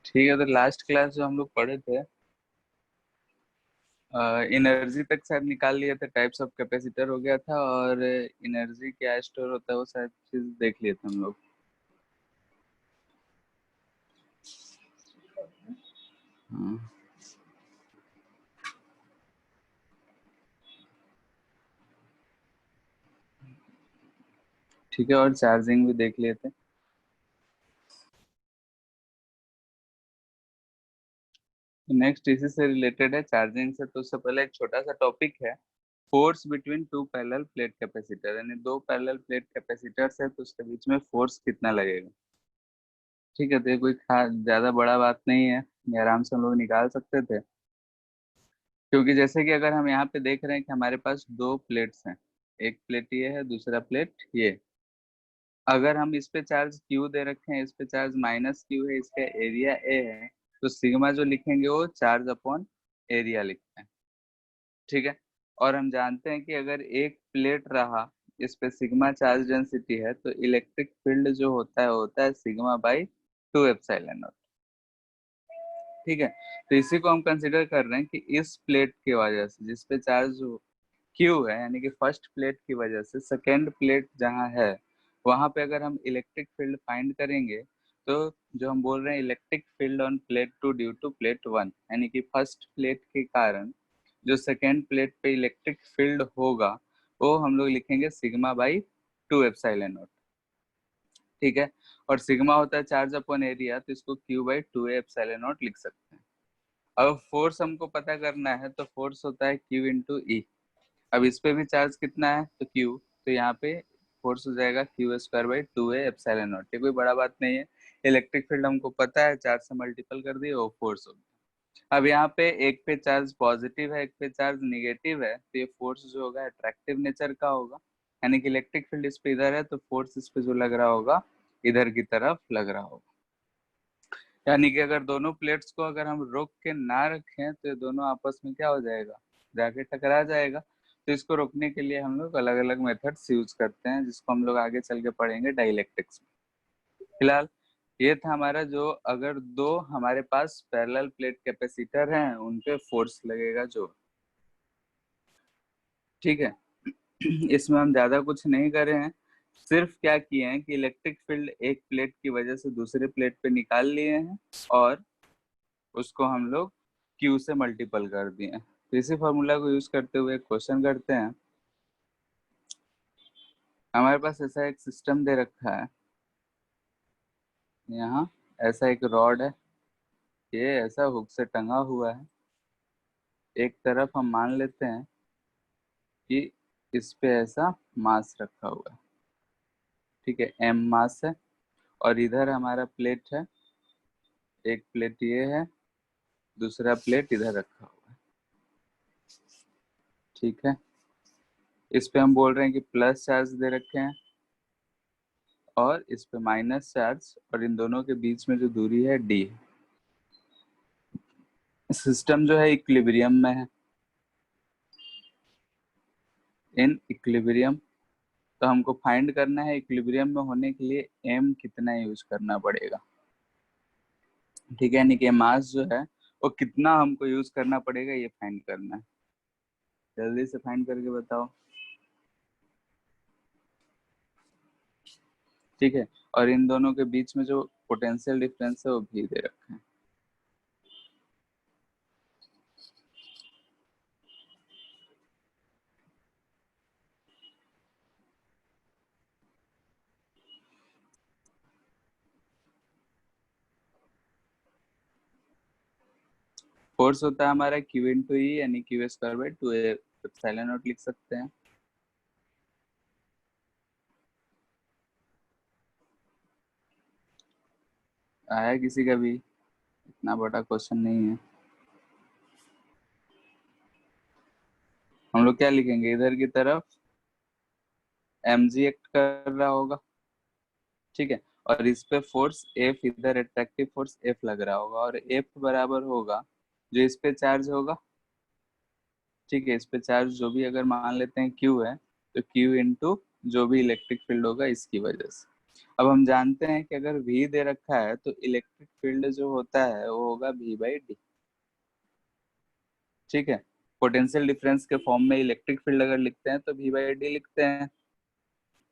ठीक है, तो लास्ट क्लास जो हम लोग पढ़े थे, एनर्जी तक शायद निकाल लिए थे, टाइप्स ऑफ कैपेसिटर हो गया था, और एनर्जी क्या स्टोर होता है वो शायद चीज देख लिए थे हम लोग। हाँ, ठीक है, और चार्जिंग भी देख लिए थे। नेक्स्ट इसी से रिलेटेड है, चार्जिंग से। तो उससे पहले एक छोटा सा टॉपिक है, force between two parallel plate capacitor, यानी दो पैरेलल प्लेट कैपेसिटर्स है तो उसके बीच में फोर्स कितना लगेगा। ठीक है, तो ये कोई खास ज्यादा बड़ा बात नहीं है, ये आराम से हम लोग निकाल सकते थे। क्योंकि जैसे कि अगर हम यहाँ पे देख रहे हैं कि हमारे पास दो प्लेट्स हैं, एक प्लेट ये है, दूसरा प्लेट ये। अगर हम इस पे चार्ज क्यू दे रखे हैं, इस पे चार्ज माइनस क्यू है, इसका एरिया ए है, तो सिग्मा जो लिखेंगे वो चार्ज अपॉन एरिया लिखते हैं। ठीक है, और हम जानते हैं कि अगर एक प्लेट रहा, इस पे सिग्मा चार्ज डेंसिटी है, तो इलेक्ट्रिक फील्ड जो होता है वो होता है सिग्मा बाई 2 एप्सिलॉन नॉट। ठीक है, तो इसी को हम कंसिडर कर रहे हैं कि इस प्लेट की वजह से जिस पे चार्ज क्यू है, यानी कि फर्स्ट प्लेट की वजह से सेकेंड प्लेट जहाँ है वहां पे अगर हम इलेक्ट्रिक फील्ड फाइंड करेंगे, तो जो हम बोल रहे हैं electric field on plate two due to plate one, यानी कि फर्स्ट प्लेट के कारण जो सेकेंड प्लेट पे इलेक्ट्रिक फील्ड होगा वो हम लोग लिखेंगे सिग्मा बाई 2 एप्सिलॉन नॉट। ठीक है, और सिग्मा होता है चार्ज अपॉन एरिया, तो इसको क्यू बाई 2 एप्सिलॉन नॉट लिख सकते हैं। अब फोर्स हमको पता करना है, तो फोर्स होता है क्यू इंटू ई। अब इस पे भी चार्ज कितना है, तो क्यू, तो यहाँ पे फोर्स हो जाएगा Q square by 2 epsilon not. ये कोई बड़ा बात नहीं है, इलेक्ट्रिक फील्ड हमको पता है, चार्ज से मल्टीपल कर दिए वो फोर्स हो गया। अब यहाँ पे एक पे चार्ज पॉजिटिव है, एक पे चार्ज निगेटिव है, तो ये फोर्स जो होगा अट्रैक्टिव नेचर का होगा, यानी कि इलेक्ट्रिक फील्ड इस पे इधर है तो फोर्स इस पे जो लग रहा होगा इधर की तरफ लग रहा होगा। यानी कि अगर दोनों प्लेट्स को अगर हम रोक के ना रखें तो ये दोनों आपस में क्या हो जाएगा, जाके टकरा जाएगा। तो इसको रोकने के लिए हम लोग अलग अलग मेथड्स यूज करते हैं, जिसको हम लोग आगे चल के पढ़ेंगे डाइलेक्ट्रिक्स में। फिलहाल ये था हमारा, जो अगर दो हमारे पास पैरेलल प्लेट कैपेसिटर हैं उन पे फोर्स लगेगा जो। ठीक है, इसमें हम ज्यादा कुछ नहीं करे हैं, सिर्फ क्या किए हैं कि इलेक्ट्रिक फील्ड एक प्लेट की वजह से दूसरे प्लेट पे निकाल लिए हैं, और उसको हम लोग क्यू से मल्टीपल कर दिए। तो इसी फॉर्मूला को यूज करते हुए क्वेश्चन करते हैं। हमारे पास ऐसा एक सिस्टम दे रखा है, यहाँ ऐसा एक रॉड है, ये ऐसा हुक से टंगा हुआ है। एक तरफ हम मान लेते हैं कि इस पे ऐसा मास रखा हुआ है, ठीक है, एम मास है, और इधर हमारा प्लेट है, एक प्लेट ये है, दूसरा प्लेट इधर रखा हुआ है। ठीक है, इस पे हम बोल रहे हैं कि प्लस चार्ज दे रखे हैं, और इस पे माइनस चार्ज, और इन दोनों के बीच में जो दूरी है डी है। सिस्टम जो है इक्विलिब्रियम में है, इन इक्विलिब्रियम। तो हमको फाइंड करना है इक्विलिब्रियम में होने के लिए एम कितना यूज करना पड़ेगा। ठीक है, यानी कि मास जो है वो कितना हमको यूज करना पड़ेगा ये फाइंड करना है। जल्दी से फाइंड करके बताओ। ठीक है, और इन दोनों के बीच में जो पोटेंशियल डिफरेंस है वो भी दे रखा है। फोर्स होता है हमारा क्यू इंटू ई, यानी Q square by 2 epsilon not लिख सकते हैं। आया किसी का भी? इतना बड़ा क्वेश्चन नहीं है। हम लोग क्या लिखेंगे, इधर की तरफ एम जी एक्ट कर रहा होगा, ठीक है, और इस पे फोर्स एफ, इधर अट्रैक्टिव फोर्स एफ लग रहा होगा, और एफ बराबर होगा जो इस पे चार्ज होगा। ठीक है, इस पे चार्ज जो भी अगर मान लेते हैं क्यू है, तो क्यू इंटू जो भी इलेक्ट्रिक फील्ड होगा इसकी वजह से। अब हम जानते हैं कि अगर V दे रखा है तो इलेक्ट्रिक फील्ड जो होता है वो होगा V/D। ठीक है, पोटेंशियल डिफरेंस के फॉर्म में इलेक्ट्रिक फील्ड अगर लिखते हैं तो V/D लिखते हैं।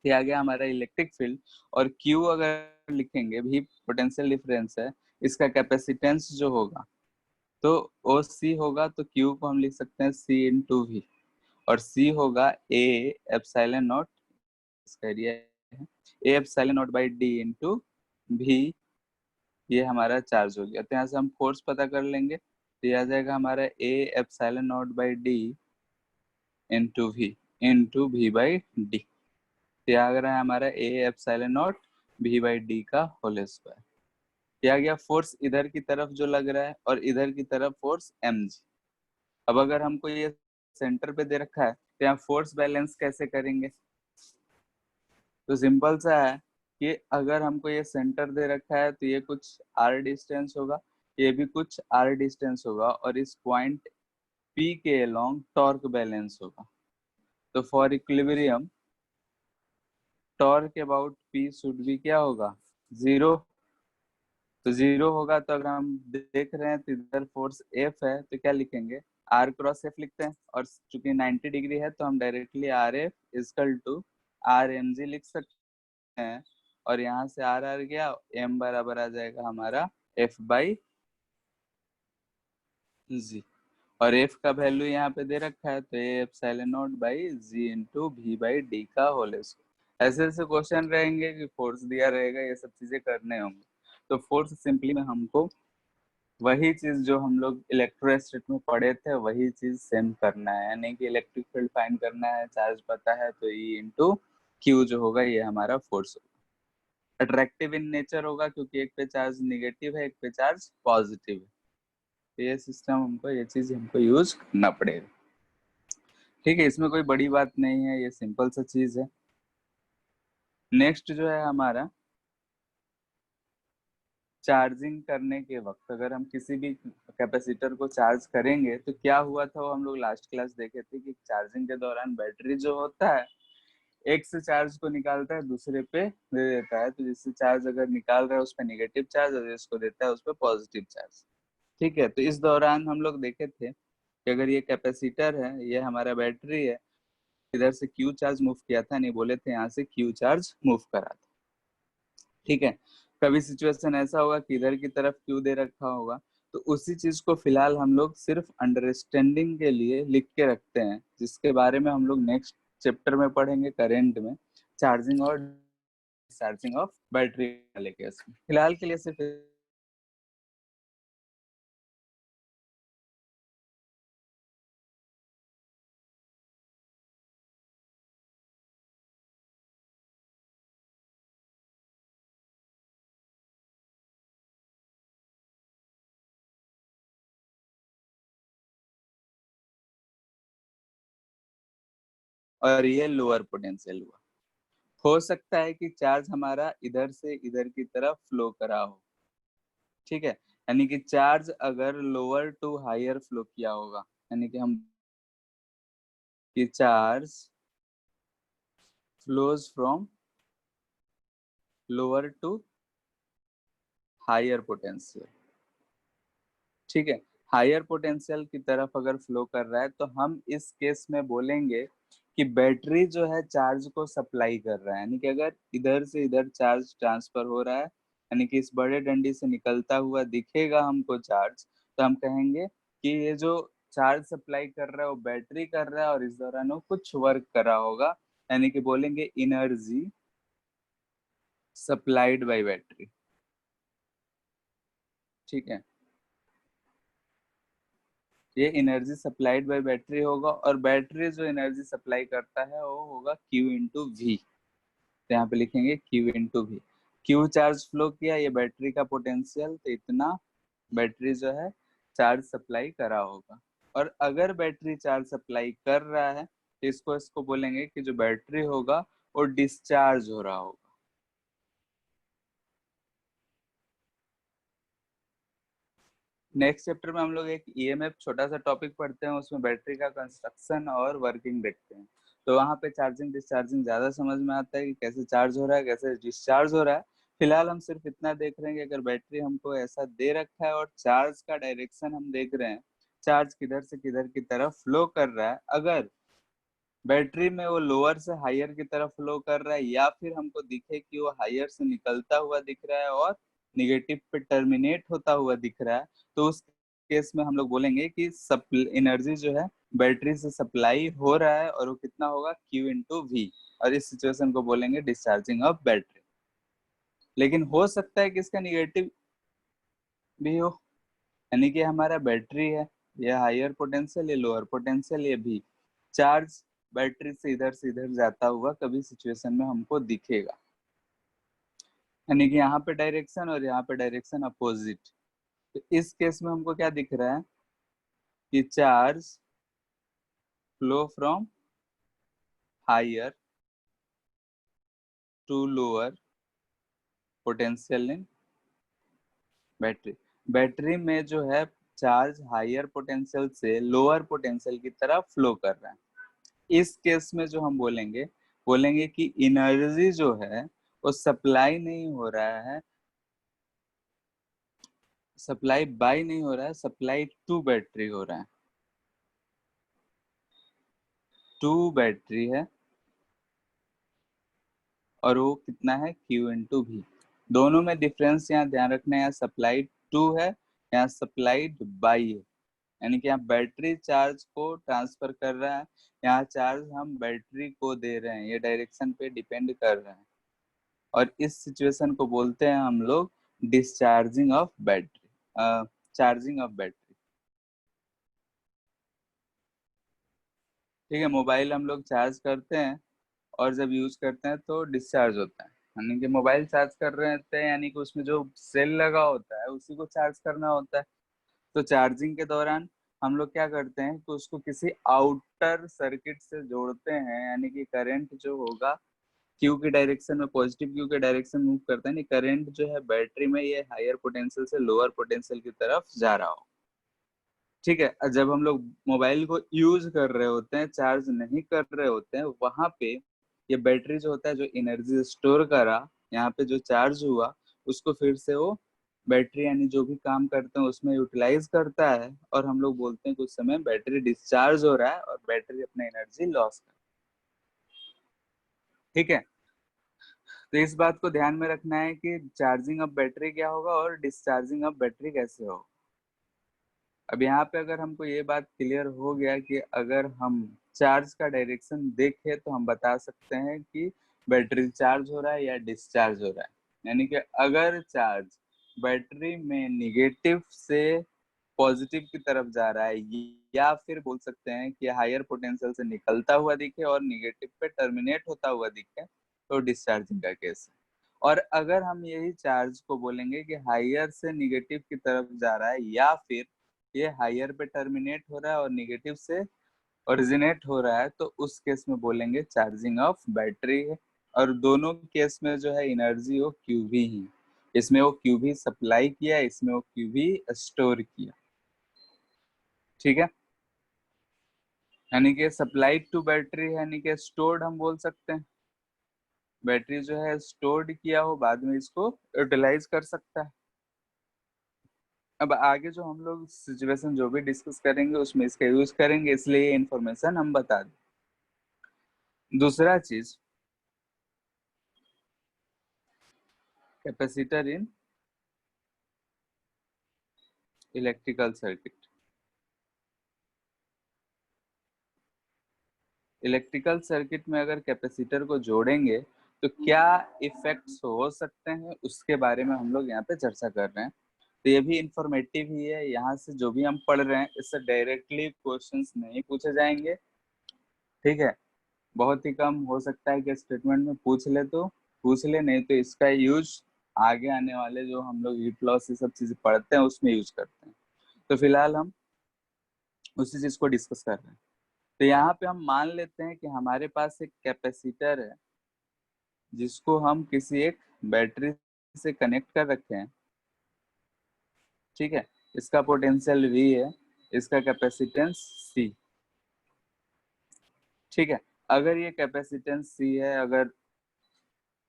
ये आ गया हमारा इलेक्ट्रिक फील्ड। और Q अगर लिखेंगे, भी पोटेंशियल डिफरेंस है, इसका कैपेसिटेंस जो होगा तो ओ सी होगा, तो Q को हम लिख सकते हैं C/V। और C होगा A एप्सिलॉन नॉट, इसका एरिया है A epsilon naught by D into V। ये हमारा चार्ज हो गया, तो यहाँ से हम फोर्स पता कर लेंगे, तो ये आ जाएगा हमारा A epsilon naught by D into V by D. ये आ रहा है हमारा A epsilon not V by d का होल स्क्वायर। ये आ गया फोर्स इधर की तरफ जो लग रहा है, और इधर की तरफ फोर्स mg। अब अगर हमको ये सेंटर पे दे रखा है तो यहाँ फोर्स बैलेंस कैसे करेंगे? तो सिंपल सा है कि अगर हमको ये सेंटर दे रखा है तो ये कुछ r डिस्टेंस होगा, ये भी कुछ r डिस्टेंस होगा, और इस पॉइंट P के अलोंग टॉर्क बैलेंस होगा। तो for equilibrium torque about P should भी क्या होगा? 0। तो 0 होगा, तो अगर हम देख रहे हैं तो इधर फोर्स F है, तो क्या लिखेंगे? R क्रॉस F लिखते हैं, और चूंकि 90 डिग्री है तो हम directly RF equal to Rmg लिख सकते हैं। और यहाँ से R गया, M बराबर आ जाएगा हमारा F बाई जी। और F का वैल्यू यहाँ पे दे रखा है, तो ये epsilon naught by g into V by d का होल स्क्वायर। ऐसे ऐसे क्वेश्चन रहेंगे कि फोर्स दिया रहेगा, ये सब चीजें करने होंगे। तो फोर्स सिंपली में हमको वही चीज जो हम लोग इलेक्ट्रोस्टैटिक में पढ़े थे वही चीज सेम करना है, यानी कि इलेक्ट्रिक फील्ड फाइंड करना है, चार्ज पता है, तो E इंटू क्यू जो होगा ये हमारा फोर्स होगा। अट्रैक्टिव इन नेचर होगा क्योंकि एक पे चार्ज निगेटिव है, एक पे चार्ज पॉजिटिव है। तो ये सिस्टम हमको, ये चीज हमको यूज करना पड़ेगा। ठीक है, इसमें कोई बड़ी बात नहीं है, ये सिंपल सा चीज है। नेक्स्ट जो है हमारा चार्जिंग करने के वक्त अगर हम किसी भी कैपेसिटर को चार्ज करेंगे तो क्या हुआ था, वो हम लोग लास्ट क्लास देखे थे कि चार्जिंग के दौरान बैटरी जो होता है एक से चार्ज को निकालता है दूसरे पे दे देता है। तो जिससे चार्ज अगर निकाल रहा है उस पर निगेटिव चार्ज, और जिसको देता है उस पर पॉजिटिव चार्ज। ठीक है, तो इस दौरान हम लोग देखे थे कि अगर ये कैपेसिटर है, ये हमारा बैटरी है, इधर से क्यू चार्ज मूव किया था, नहीं बोले थे यहाँ से क्यू चार्ज मूव करा था। ठीक है, कभी सिचुएशन ऐसा होगा कि इधर की तरफ क्यू दे रखा होगा, तो उसी चीज को फिलहाल हम लोग सिर्फ अंडरस्टैंडिंग के लिए लिख के रखते हैं, जिसके बारे में हम लोग नेक्स्ट चैप्टर में पढ़ेंगे, करेंट में, चार्जिंग और डिस्चार्जिंग ऑफ बैटरी वाले केस में। फिलहाल के लिए सिर्फ और ये लोअर पोटेंशियल हुआ। हो सकता है कि चार्ज हमारा इधर से इधर की तरफ फ्लो करा हो। ठीक है, यानी कि चार्ज अगर लोअर टू हायर फ्लो किया होगा, यानी कि हम कि charge flows from lower to higher potential. ठीक है, हायर पोटेंशियल की तरफ अगर फ्लो कर रहा है तो हम इस केस में बोलेंगे कि बैटरी जो है चार्ज को सप्लाई कर रहा है, यानी कि अगर इधर से इधर चार्ज ट्रांसफर हो रहा है, यानी कि इस बड़े डंडी से निकलता हुआ दिखेगा हमको चार्ज, तो हम कहेंगे कि ये जो चार्ज सप्लाई कर रहा है वो बैटरी कर रहा है, और इस दौरान वो कुछ वर्क कर रहा होगा, यानी कि बोलेंगे एनर्जी सप्लाइड बाय बैटरी। ठीक है, ये एनर्जी सप्लाइड बाय बैटरी होगा, और बैटरी जो एनर्जी सप्लाई करता है वो होगा Q इंटू वी। तो यहाँ पे लिखेंगे Q into v. Q charge flow किया, ये बैटरी का पोटेंशियल, तो इतना बैटरी जो है चार्ज सप्लाई करा होगा। और अगर बैटरी चार्ज सप्लाई कर रहा है तो इसको इसको बोलेंगे कि जो बैटरी होगा वो डिस्चार्ज हो रहा होगा। नेक्स्ट चैप्टर में हम लोग एक ईएमएफ छोटा सा टॉपिक पढ़ते हैं, उसमें बैटरी का कंस्ट्रक्शन और वर्किंग देखते हैं। तो वहां पे चार्जिंग डिस्चार्जिंग ज्यादा समझ में आता है कि कैसे चार्ज हो रहा है कैसे डिस्चार्ज हो रहा है। फिलहाल हम सिर्फ इतना देख रहे हैं कि अगर बैटरी हमको ऐसा दे रखा है और चार्ज का डायरेक्शन हम देख रहे हैं, चार्ज किधर से किधर की तरफ फ्लो कर रहा है, अगर बैटरी में वो लोअर से हायर की तरफ फ्लो कर रहा है या फिर हमको दिखे कि वो हायर से निकलता हुआ दिख रहा है और निगेटिव पे टर्मिनेट होता हुआ दिख रहा है, तो उस केस में हम लोग बोलेंगे कि एनर्जी जो है बैटरी से सप्लाई हो रहा है और वो कितना होगा Q/V, और इस सिचुएशन को बोलेंगे डिस्चार्जिंग ऑफ बैटरी। लेकिन हो सकता है कि इसका निगेटिव भी हो, यानी कि हमारा बैटरी है, ये हायर पोटेंशियल, ये लोअर पोटेंशियल, ये भी चार्ज बैटरी से इधर जाता हुआ कभी सिचुएशन में हमको दिखेगा, यानी कि यहाँ पे डायरेक्शन और यहाँ पे डायरेक्शन अपोजिट। तो इस केस में हमको क्या दिख रहा है कि charge flow from higher to lower potential in battery. Battery में जो है चार्ज हायर पोटेंशियल से लोअर पोटेंशियल की तरफ फ्लो कर रहा है। इस केस में जो हम बोलेंगे बोलेंगे कि एनर्जी जो है वो सप्लाई नहीं हो रहा है, सप्लाई बाय नहीं हो रहा है, सप्लाई टू बैटरी हो रहा है। टू बैटरी है और वो कितना है Q/V। दोनों में डिफरेंस यहाँ ध्यान रखना है, यहाँ सप्लाई टू है, यहाँ सप्लाइड बाई है, यानी कि यहाँ बैटरी चार्ज को ट्रांसफर कर रहा है, यहाँ चार्ज हम बैटरी को दे रहे हैं, ये डायरेक्शन पे डिपेंड कर रहा है। और इस सिचुएशन को बोलते हैं हम लोग discharging of battery, charging of battery. ठीक है, मोबाइल हम लोग चार्ज करते हैं और जब यूज करते हैं तो डिस्चार्ज होता है, यानी कि मोबाइल चार्ज कर रहे होते हैं, यानी कि उसमें जो सेल लगा होता है उसी को चार्ज करना होता है। तो चार्जिंग के दौरान हम लोग क्या करते हैं कि उसको किसी आउटर सर्किट से जोड़ते हैं, यानी कि करंट जो होगा क्यू की डायरेक्शन में, पॉजिटिव क्यू के डायरेक्शन मूव करता है, नहीं करंट जो है बैटरी में ये हायर पोटेंशियल से लोअर पोटेंशियल की तरफ जा रहा हो। ठीक है, जब हम लोग मोबाइल को यूज कर रहे होते हैं, चार्ज नहीं कर रहे होते हैं, वहां पे ये बैटरी जो होता है जो एनर्जी स्टोर करा, यहाँ पे जो चार्ज हुआ उसको फिर से वो बैटरी यानी जो भी काम करते हैं उसमें यूटिलाइज करता है, और हम लोग बोलते हैं कि उस समय बैटरी डिस्चार्ज हो रहा है और बैटरी अपना एनर्जी लॉस कर। ठीक है, तो इस बात को ध्यान में रखना है कि चार्जिंग ऑफ बैटरी क्या होगा और डिस्चार्जिंग ऑफ बैटरी कैसे होगा। अब यहाँ पे अगर हमको ये बात क्लियर हो गया कि अगर हम चार्ज का डायरेक्शन देखें तो हम बता सकते हैं कि बैटरी चार्ज हो रहा है या डिस्चार्ज हो रहा है। यानी कि अगर चार्ज बैटरी में निगेटिव से पॉजिटिव की तरफ जा रहा है, या फिर बोल सकते हैं कि हायर पोटेंशियल से निकलता हुआ दिखे और निगेटिव पे टर्मिनेट होता हुआ दिखे, तो डिस्चार्जिंग का केस है। और अगर हम यही चार्ज को बोलेंगे कि हायर से निगेटिव की तरफ जा रहा है या फिर ये हायर पे टर्मिनेट हो रहा है और निगेटिव से ओरिजिनेट हो रहा है, तो उस केस में बोलेंगे चार्जिंग ऑफ बैटरी है। और दोनों केस में जो है एनर्जी वो क्यूवी ही, इसमें वो क्यूवी सप्लाई किया, इसमें वो क्यूवी स्टोर किया। ठीक है, यानी कि सप्लाइड टू बैटरी है, यानी कि स्टोर्ड हम बोल सकते हैं, बैटरी जो है स्टोर्ड किया हो बाद में इसको यूटिलाइज कर सकता है। अब आगे जो हम लोग सिचुएशन जो भी डिस्कस करेंगे उसमें इसका यूज करेंगे, इसलिए ये इंफॉर्मेशन हम बता दें। दूसरा चीज, capacitor in electrical circuit. Electrical circuit में अगर कैपेसिटर को जोड़ेंगे तो क्या इफेक्ट्स हो सकते हैं उसके बारे में हम लोग यहाँ पे चर्चा कर रहे हैं। तो ये भी इंफॉर्मेटिव ही है, यहाँ से जो भी हम पढ़ रहे हैं इससे डायरेक्टली क्वेश्चंस नहीं पूछे जाएंगे। ठीक है, बहुत ही कम हो सकता है कि स्टेटमेंट में पूछ ले तो पूछ ले, नहीं तो इसका यूज आगे आने वाले जो हम लोग हीट लॉस ये सब चीजें पढ़ते हैं उसमें यूज करते हैं। तो फिलहाल हम उसी चीज को डिस्कस कर रहे हैं। तो यहाँ पे हम मान लेते हैं कि हमारे पास एक कैपेसिटर है जिसको हम किसी एक बैटरी से कनेक्ट कर रखे हैं। ठीक है, इसका पोटेंशियल V है, इसका कैपेसिटेंस C। ठीक है, अगर ये कैपेसिटेंस सी है, अगर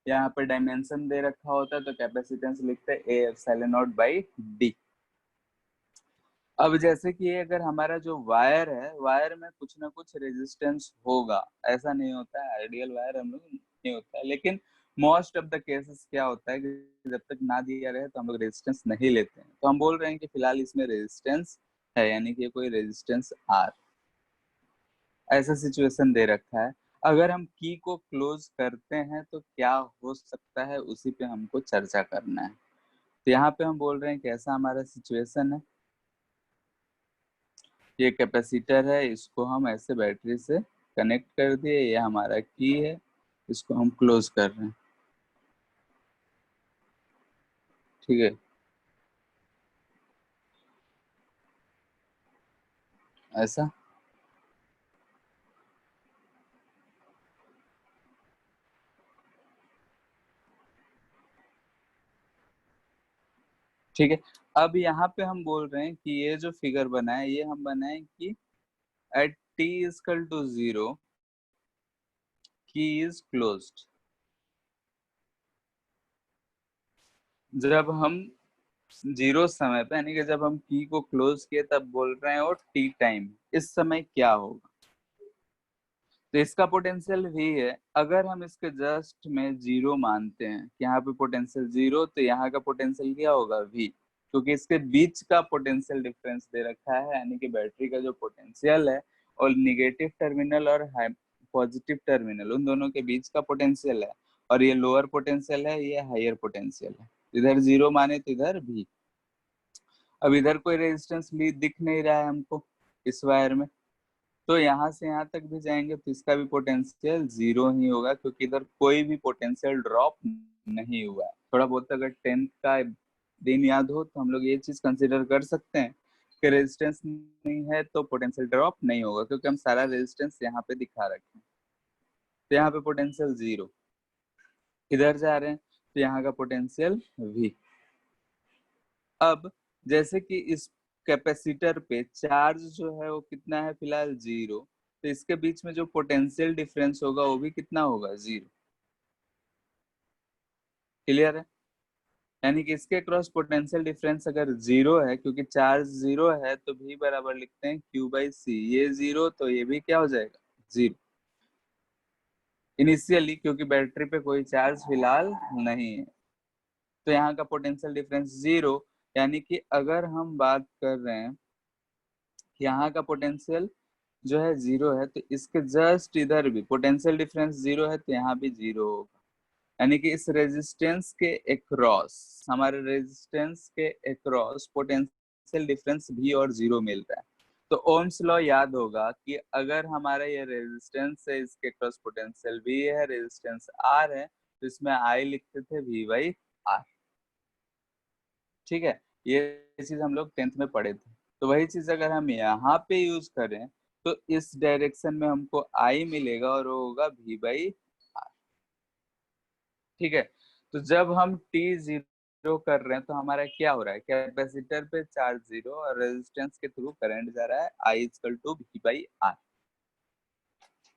यहाँ पे डायमेंशन दे रखा होता है तो कैपेसिटेंस लिखते हैं A epsilon naught by D. अब जैसे कि ये अगर हमारा जो वायर है, वायर में कुछ ना कुछ रेजिस्टेंस होगा, ऐसा नहीं होता है, आइडियल वायर हम लोग नहीं होता है, लेकिन मोस्ट ऑफ द केसेस क्या होता है कि जब तक ना दिया रहे तो हम लोग रेजिस्टेंस नहीं लेते हैं। तो हम बोल रहे हैं कि फिलहाल इसमें रेजिस्टेंस है, यानी कि कोई रेजिस्टेंस आर, ऐसा सिचुएशन दे रखा है। अगर हम की को क्लोज करते हैं तो क्या हो सकता है, उसी पे हमको चर्चा करना है। तो यहाँ पे हम बोल रहे हैं कि ऐसा हमारा सिचुएशन है, ये कैपेसिटर है, इसको हम ऐसे बैटरी से कनेक्ट कर दिए, ये हमारा की है, इसको हम क्लोज कर रहे हैं, ठीक है, ऐसा। ठीक है, अब यहाँ पे हम बोल रहे हैं कि ये जो फिगर बना है, ये हम बनाए कि एट t इक्वल टू 0 की इज क्लोज्ड। जब हम 0 समय पे, यानी कि जब हम की को क्लोज किए, तब बोल रहे हैं और टी टाइम, इस समय क्या होगा। तो इसका पोटेंशियल भी है, अगर हम इसके जस्ट में 0 मानते हैं कि यहाँ पे पोटेंशियल 0, तो यहाँ का पोटेंशियल क्या होगा v, क्योंकि इसके बीच का पोटेंशियल डिफरेंस दे रखा है, यानी कि बैटरी का जो पोटेंशियल है और निगेटिव टर्मिनल और पॉजिटिव टर्मिनल, उन दोनों के बीच का पोटेंशियल है, और ये लोअर पोटेंशियल है, ये हायर पोटेंशियल है। इधर 0 माने तो इधर भी। अब इधर कोई रेजिस्टेंस दिख नहीं रहा है हमको इस वायर में, तो यहाँ से यहाँ तक भी जाएंगे तो इसका भी पोटेंशियल 0 ही होगा, क्योंकि इधर कोई भी पोटेंशियल ड्रॉप नहीं हुआ है। थोड़ा बहुत अगर 10th का दिन याद हो तो हम लोग ये चीज कंसिडर कर सकते हैं कि रेजिस्टेंस नहीं है तो पोटेंशियल ड्रॉप नहीं होगा, क्योंकि हम सारा रेजिस्टेंस यहाँ पे दिखा रखे हैं। तो यहाँ पे पोटेंशियल 0, इधर जा रहे हैं तो यहाँ का पोटेंशियल v। अब जैसे कि इस कैपेसिटर पे चार्ज जो है वो कितना है, फिलहाल 0, तो इसके बीच में जो पोटेंशियल डिफरेंस होगा वो भी कितना होगा, 0। क्लियर है, यानी कि इसके क्रॉस पोटेंशियल डिफरेंस अगर 0 है, क्योंकि चार्ज 0 है, तो v बराबर लिखते हैं q बाई सी। ये 0 तो ये भी क्या हो जाएगा, 0 इनिशियली, क्योंकि बैटरी पे कोई चार्ज फिलहाल नहीं है। तो यहाँ का पोटेंशियल डिफरेंस 0, यानी कि अगर हम बात कर रहे हैं कि यहाँ का पोटेंशियल जो है 0 है, तो इसके जस्ट इधर भी पोटेंशियल डिफरेंस 0 है, तो यहाँ भी 0 होगा। यानी कि इस रेजिस्टेंस के अक्रॉस, हमारे रेजिस्टेंस के अक्रॉस पोटेंशियल डिफरेंस भी और 0 मिल रहा है। तो ओम्स लॉ याद होगा कि अगर हमारा ये रेजिस्टेंस है, इसके अक्रॉस पोटेंशियल भी है, रेजिस्टेंस आर है, तो इसमें आई लिखते थे v बाई आर। ठीक है, ये चीज हम लोग 10th में पढ़े थे। तो वही चीज अगर हम यहाँ पे यूज करें तो इस डायरेक्शन में हमको आई मिलेगा और वो होगा v बाई आर। ठीक है, तो जब हम टी 0 कर रहे हैं तो हमारा क्या हो रहा है, कैपेसिटर पे चार्ज 0 और रेजिस्टेंस के थ्रू करंट जा रहा है, I equal to v by R.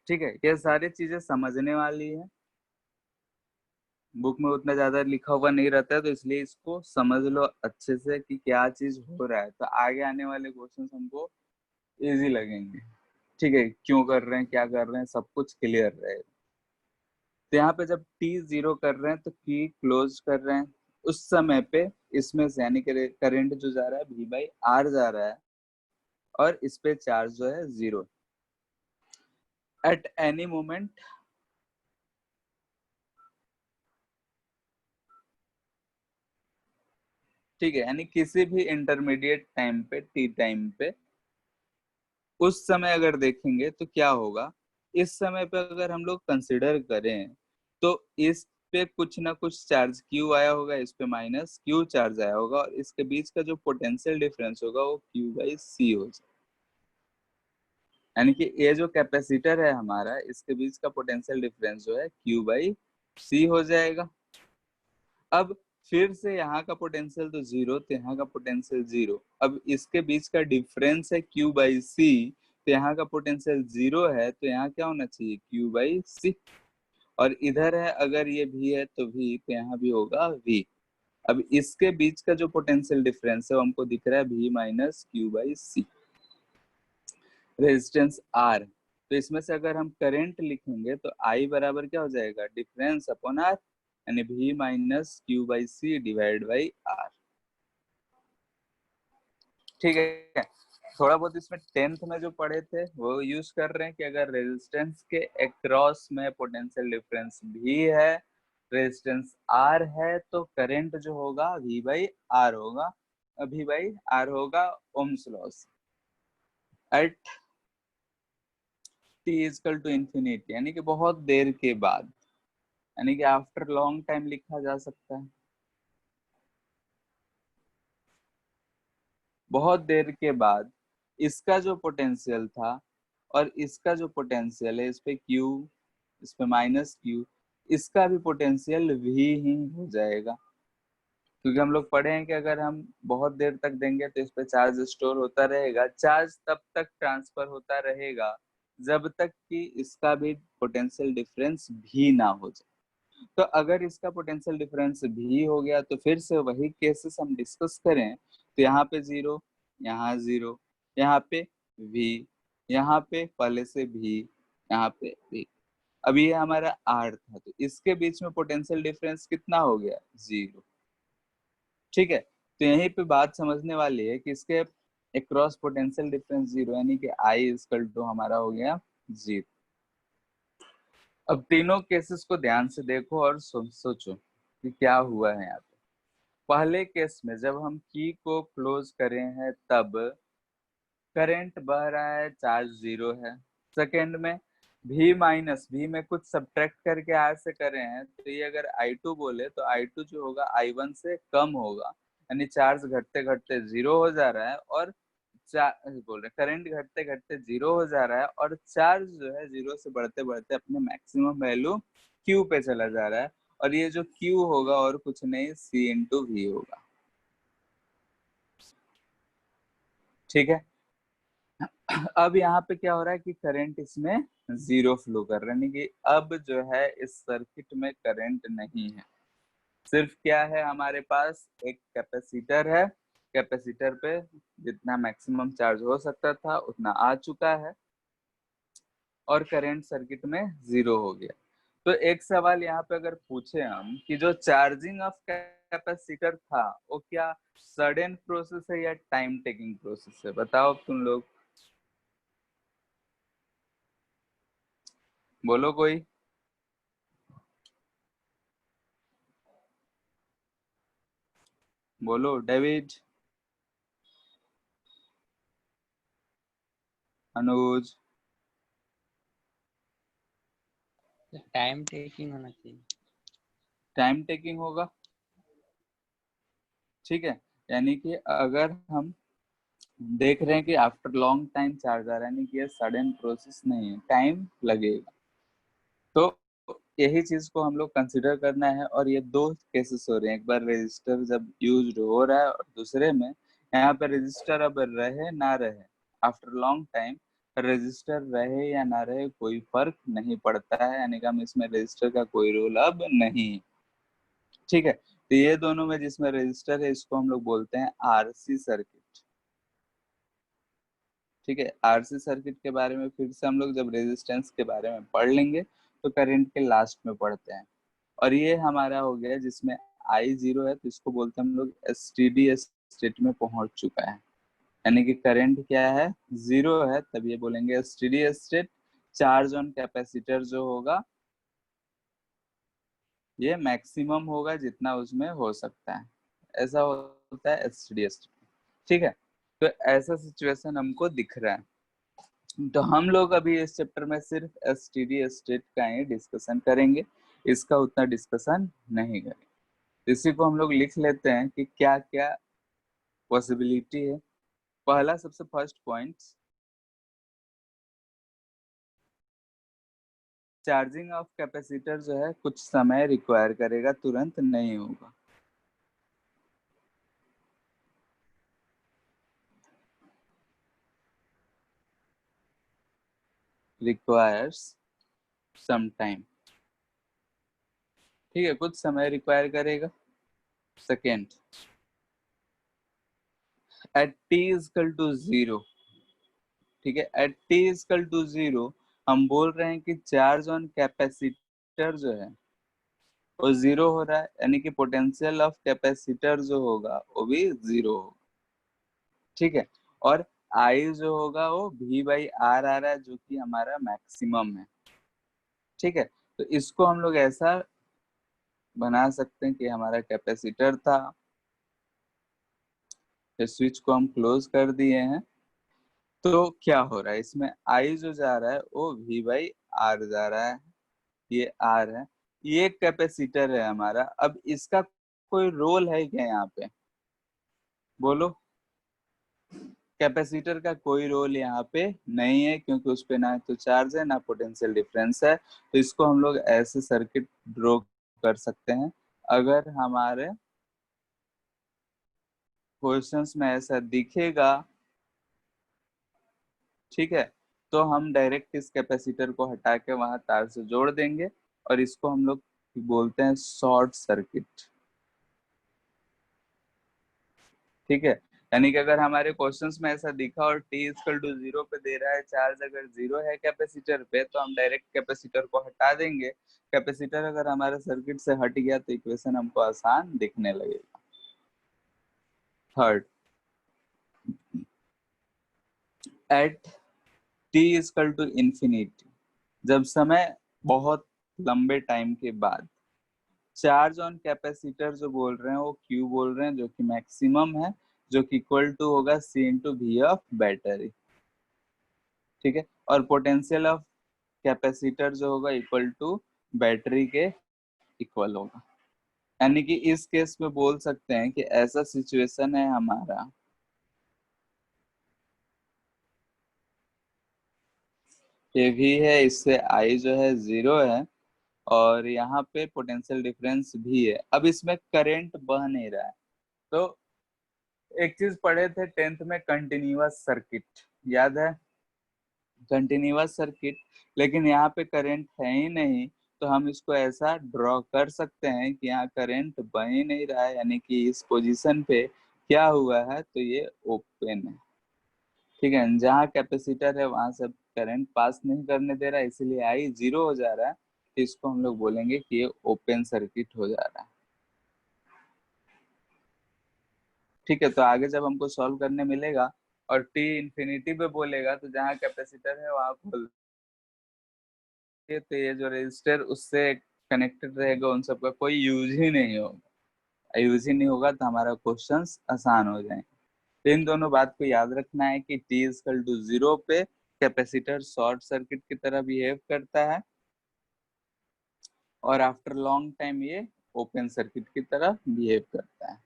ठीक है, ये सारी चीजें समझने वाली है, बुक में उतना ज्यादा लिखा हुआ नहीं रहता है, तो इसलिए इसको समझ लो अच्छे से कि क्या चीज हो रहा है, तो आगे आने वाले क्वेश्चन हमको इजी लगेंगे। ठीक है, क्यों कर रहे हैं, क्या कर रहे हैं, सब कुछ क्लियर रहेगा। तो यहाँ पे जब t 0 कर रहे हैं तो की क्लोज कर रहे हैं, उस समय पे इसमें से यानी कि करंट जो जा रहा है v बाई आर जा रहा है, और इस पे चार्ज जो है 0 एट एनी मोमेंट। ठीक है, यानी किसी भी इंटरमीडिएट टाइम पे, टी टाइम पे, उस समय अगर देखेंगे तो क्या होगा, इस समय पे अगर हम लोग कंसिडर करें तो इस पे कुछ ना कुछ चार्ज Q आया होगा, इस पे माइनस Q चार्ज आया होगा, और इसके बीच का जो पोटेंशियल डिफरेंस होगा वो Q बाई सी हो जाएगा। यानी कि ये जो कैपेसिटर है हमारा, इसके बीच का पोटेंशियल डिफरेंस जो है Q बाई सी हो जाएगा। अब फिर से यहाँ का पोटेंशियल तो 0, तो यहाँ का पोटेंशियल 0, अब इसके बीच का डिफरेंस है Q बाई सी, तो यहाँ का पोटेंशियल 0 है, तो यहाँ क्या होना चाहिए, Q/C। और इधर है अगर ये V है तो V, तो यहाँ भी होगा V। अब इसके बीच का जो पोटेंशियल डिफरेंस है वो हमको दिख रहा है V-Q/C, रेजिस्टेंस R। तो इसमें से अगर हम करंट लिखेंगे तो I बराबर क्या हो जाएगा, डिफरेंस अपॉन R, यानी V-Q/C डिवाइड बाई R। ठीक है, थोड़ा बहुत इसमें 10th में जो पढ़े थे वो यूज कर रहे हैं कि अगर रेजिस्टेंस के अक्रॉस में पोटेंशियल डिफरेंस भी है, रेजिस्टेंस R है, तो करंट जो होगा V/R होगा, V/R होगा ओम्स लॉ से, at t equal to infinity, यानी कि बहुत देर के बाद, यानी कि आफ्टर लॉन्ग टाइम लिखा जा सकता है। बहुत देर के बाद इसका जो पोटेंशियल था और इसका जो पोटेंशियल है, इस पे Q, इस पे -Q, इसका भी पोटेंशियल V ही हो जाएगा, क्योंकि हम लोग पढ़े हैं कि अगर हम बहुत देर तक देंगे तो इस पे चार्ज स्टोर होता रहेगा, चार्ज तब तक ट्रांसफर होता रहेगा जब तक कि इसका भी पोटेंशियल डिफरेंस भी ना हो जाए। तो अगर इसका पोटेंशियल डिफरेंस भी हो गया तो फिर से वही केसेस हम डिस्कस करें, तो यहाँ पे 0, यहाँ 0, यहाँ पे V, यहाँ पे पहले से V, यहाँ पे V। अब ये हमारा R था, तो इसके बीच में पोटेंशियल डिफरेंस कितना हो गया, 0। ठीक है, तो यहीं पे बात समझने वाली है कि इसके अक्रॉस पोटेंशियल डिफरेंस 0, यानी कि I इक्वल टू हमारा हो गया 0। अब तीनों केसेस को ध्यान से देखो और सोचो कि क्या हुआ है यहाँ पे। पहले केस में जब हम की को क्लोज करे हैं तब करंट बह रहा है, चार्ज 0 है। सेकेंड में V में कुछ सब्ट्रैक्ट करके R से करे हैं, तो ये अगर I2 बोले तो I2 जो होगा I1 से कम होगा, यानी चार्ज घटते घटते 0 हो जा रहा है, और करंट घटते घटते 0 हो जा रहा है, और चार्ज जो है 0 से बढ़ते बढ़ते अपने मैक्सिमम वैल्यू Q पे चला जा रहा है, और ये जो Q होगा और कुछ नहीं, C/V होगा। ठीक है, अब यहाँ पे क्या हो रहा है कि करंट इसमें 0 फ्लो कर रहा है, यानी कि अब जो है इस सर्किट में करंट नहीं है, सिर्फ क्या है हमारे पास, एक कैपेसिटर है, कैपेसिटर पे जितना मैक्सिमम चार्ज हो सकता था उतना आ चुका है, और करंट सर्किट में 0 हो गया। तो एक सवाल यहाँ पे अगर पूछे हम कि जो चार्जिंग ऑफ कैपेसिटर था वो क्या सडन प्रोसेस है या टाइम टेकिंग प्रोसेस है, बताओ तुम लोग, बोलो कोई। बोलो डेविड, अनुज। टाइम टेकिंग होना चाहिए। टाइम टेकिंग होगा, ठीक है, यानी कि अगर हम देख रहे हैं कि आफ्टर लॉन्ग टाइम चार्ज आ रहा है, यानी कि ये सडन प्रोसेस नहीं है, टाइम लगेगा। तो यही चीज को हम लोग कंसिडर करना है, और ये दो केसेस हो रहे हैं, एक बार रजिस्टर जब यूज हो रहा है, और दूसरे में यहाँ पे रजिस्टर अब रहे ना रहे, आफ्टर लॉन्ग टाइम रजिस्टर रहे या ना रहे कोई फर्क नहीं पड़ता है, यानी कि हम इसमें रजिस्टर का कोई रोल अब नहीं है। ठीक है, तो ये दोनों में जिसमें रजिस्टर है इसको हम लोग बोलते हैं आरसी सर्किट। ठीक है, आरसी सर्किट के बारे में फिर से हम लोग जब रेजिस्टेंस के बारे में पढ़ लेंगे तो करंट के लास्ट में पढ़ते हैं। और ये हमारा हो गया जिसमें आई 0 है, तो इसको बोलते हैं हम लोग एसटीडी स्टेट में पहुंच चुका है, यानी कि करंट क्या है, 0 है, तब ये बोलेंगे STD state. Charge on capacitor जो होगा ये मैक्सिमम होगा जितना उसमें हो सकता है, ऐसा होता है एसटीडी स्टेट। ठीक है, तो ऐसा सिचुएशन हमको दिख रहा है। तो हम लोग अभी इस चैप्टर में सिर्फ एसटीडी स्टेट का ही डिस्कशन करेंगे, इसका उतना डिस्कशन नहीं करेंगे। इसी को हम लोग लिख लेते हैं कि क्या क्या पॉसिबिलिटी है। पहला सबसे first point, charging of capacitor जो है कुछ समय रिक्वायर करेगा, तुरंत नहीं होगा। requires some time. ठीक है, कुछ समय रिक्वायर करेगा. Second, at t equal to 0. ठीक है, एट t इजकल टू 0 हम बोल रहे हैं कि चार्ज ऑन कैपेसिटर जो है वो 0 हो रहा है, यानी कि पोटेंशियल ऑफ कैपेसिटर जो होगा वो भी 0 होगा. ठीक है, और आई जो होगा वो V/R आ रहा है, जो कि हमारा मैक्सिमम है. ठीक है, तो इसको हम लोग ऐसा बना सकते हैं कि हमारा कैपेसिटर था, स्विच को हम क्लोज कर दिए हैं. तो क्या हो रहा है इसमें, आई जो जा रहा है वो V/R जा रहा है, ये R है, ये कैपेसिटर है हमारा. अब इसका कोई रोल है क्या यहाँ पे, बोलो. कैपेसिटर का कोई रोल यहाँ पे नहीं है, क्योंकि उस पे ना तो चार्ज है ना पोटेंशियल डिफरेंस है. तो इसको हम लोग ऐसे सर्किट ड्रॉ कर सकते हैं. अगर हमारे क्वेश्चंस में ऐसा दिखेगा, ठीक है, तो हम डायरेक्ट इस कैपेसिटर को हटा के वहां तार से जोड़ देंगे, और इसको हम लोग बोलते हैं शॉर्ट सर्किट. ठीक है, यानी कि अगर हमारे क्वेश्चंस में ऐसा दिखा और t इक्वल टू 0 पे दे रहा है चार्ज, अगर 0 है कैपेसिटर पे, तो हम डायरेक्ट कैपेसिटर को हटा देंगे. कैपेसिटर अगर हमारे सर्किट से हट गया तो इक्वेशन हमको आसान दिखने लगेगा. Third, at t equal to infinity, जब समय बहुत लंबे टाइम के बाद चार्ज ऑन कैपेसिटर जो बोल रहे हैं वो Q बोल रहे हैं, जो कि मैक्सिमम है, जो कि इक्वल टू होगा C into V of battery. ठीक है, और पोटेंशियल ऑफ कैपेसिटर जो होगा इक्वल टू बैटरी के इक्वल होगा. यानी कि इस केस में बोल सकते हैं कि ऐसा सिचुएशन है हमारा, ये भी है, इससे आई जो है 0 है, और यहाँ पे पोटेंशियल डिफरेंस भी है. अब इसमें करंट बह नहीं रहा है. तो एक चीज पढ़े थे 10th में, कंटिन्यूअस सर्किट, याद है, कंटिन्यूअस सर्किट. लेकिन यहाँ पे करंट है ही नहीं, तो हम इसको ऐसा ड्रॉ कर सकते हैं कि यहाँ करंट बह ही नहीं रहा है, यानी कि इस पोजीशन पे क्या हुआ है, तो ये ओपन है. ठीक है, जहाँ कैपेसिटर है वहां से करंट पास नहीं करने दे रहा है, इसीलिए आई 0 हो जा रहा है. तो इसको हम लोग बोलेंगे कि ये ओपन सर्किट हो जा रहा है. ठीक है, तो आगे जब हमको सॉल्व करने मिलेगा और t इंफिनिटी पे बोलेगा, तो जहाँ कैपेसिटर है वहां खोल, तो ये जो रजिस्टर उससे कनेक्टेड रहेगा, उन सबका कोई यूज ही नहीं होगा. यूज ही नहीं होगा तो हमारा क्वेश्चंस आसान हो जाएंगे. तो इन दोनों बात को याद रखना है कि t इक्वल टू 0 पे कैपेसिटर शॉर्ट सर्किट की तरह बिहेव करता है, और आफ्टर लॉन्ग टाइम ये ओपन सर्किट की तरह बिहेव करता है.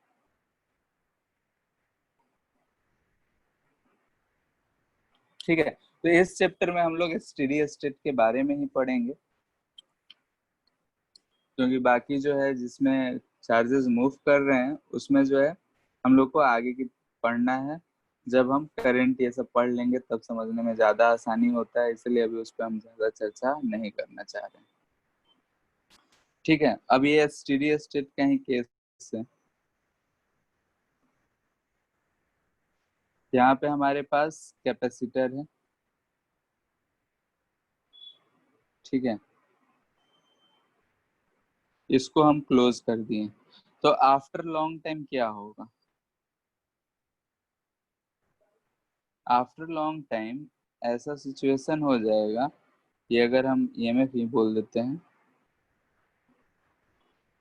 ठीक है, तो इस चैप्टर में हम लोग स्टेडी स्टेट के बारे में ही पढ़ेंगे, क्योंकि बाकी जो है जिसमें चार्जेस मूव कर रहे हैं उसमें जो है हम लोग को आगे की पढ़ना है. जब हम करंट ये सब पढ़ लेंगे तब समझने में ज्यादा आसानी होता है, इसलिए अभी उस पर हम ज्यादा चर्चा नहीं करना चाह रहे हैं. ठीक है, अब ये स्टेडी स्टेट का ही केस है. यहाँ पे हमारे पास कैपेसिटर है. ठीक है, इसको हम क्लोज कर दिए, तो आफ्टर लॉन्ग टाइम क्या होगा, आफ्टर लॉन्ग टाइम ऐसा सिचुएशन हो जाएगा कि अगर हम ईएमएफ ही बोल देते हैं,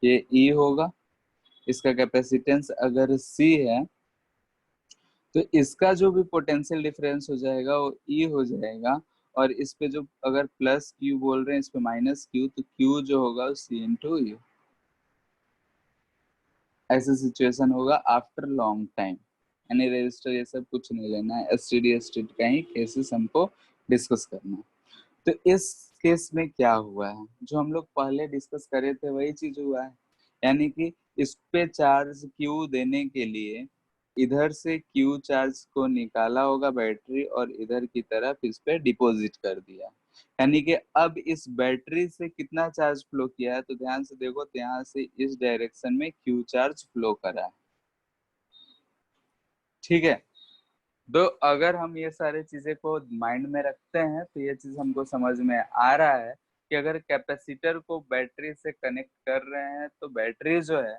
ये ई होगा, इसका कैपेसिटेंस अगर सी है, तो इसका जो भी पोटेंशियल डिफरेंस हो जाएगा वो ई हो जाएगा. और इस पे जो अगर प्लस क्यू बोल रहे हैं, इस पे माइनस क्यू, तो क्यू जो होगा वो सी इंटू यू. ऐसा सिचुएशन होगा आफ्टर लॉन्ग टाइम. यानी रजिस्टर ये सब कुछ नहीं लेना है, एसटीडी स्टेट का ही केसेस हमको डिस्कस करना है. तो इस केस में क्या हुआ है, जो हम लोग पहले डिस्कस करे थे वही चीज हुआ है. यानी कि इस पे चार्ज क्यू देने के लिए इधर से क्यू चार्ज को निकाला होगा बैटरी, और इधर की तरफ इस पे डिपॉजिट कर दिया. यानी कि अब इस बैटरी से कितना चार्ज फ्लो किया है, तो ध्यान से देखो, तो यहाँ से इस डायरेक्शन में क्यू चार्ज फ्लो करा है। ठीक है, तो अगर हम ये सारे चीजें को माइंड में रखते हैं तो ये चीज हमको समझ में आ रहा है कि अगर कैपेसिटर को बैटरी से कनेक्ट कर रहे हैं तो बैटरी जो है,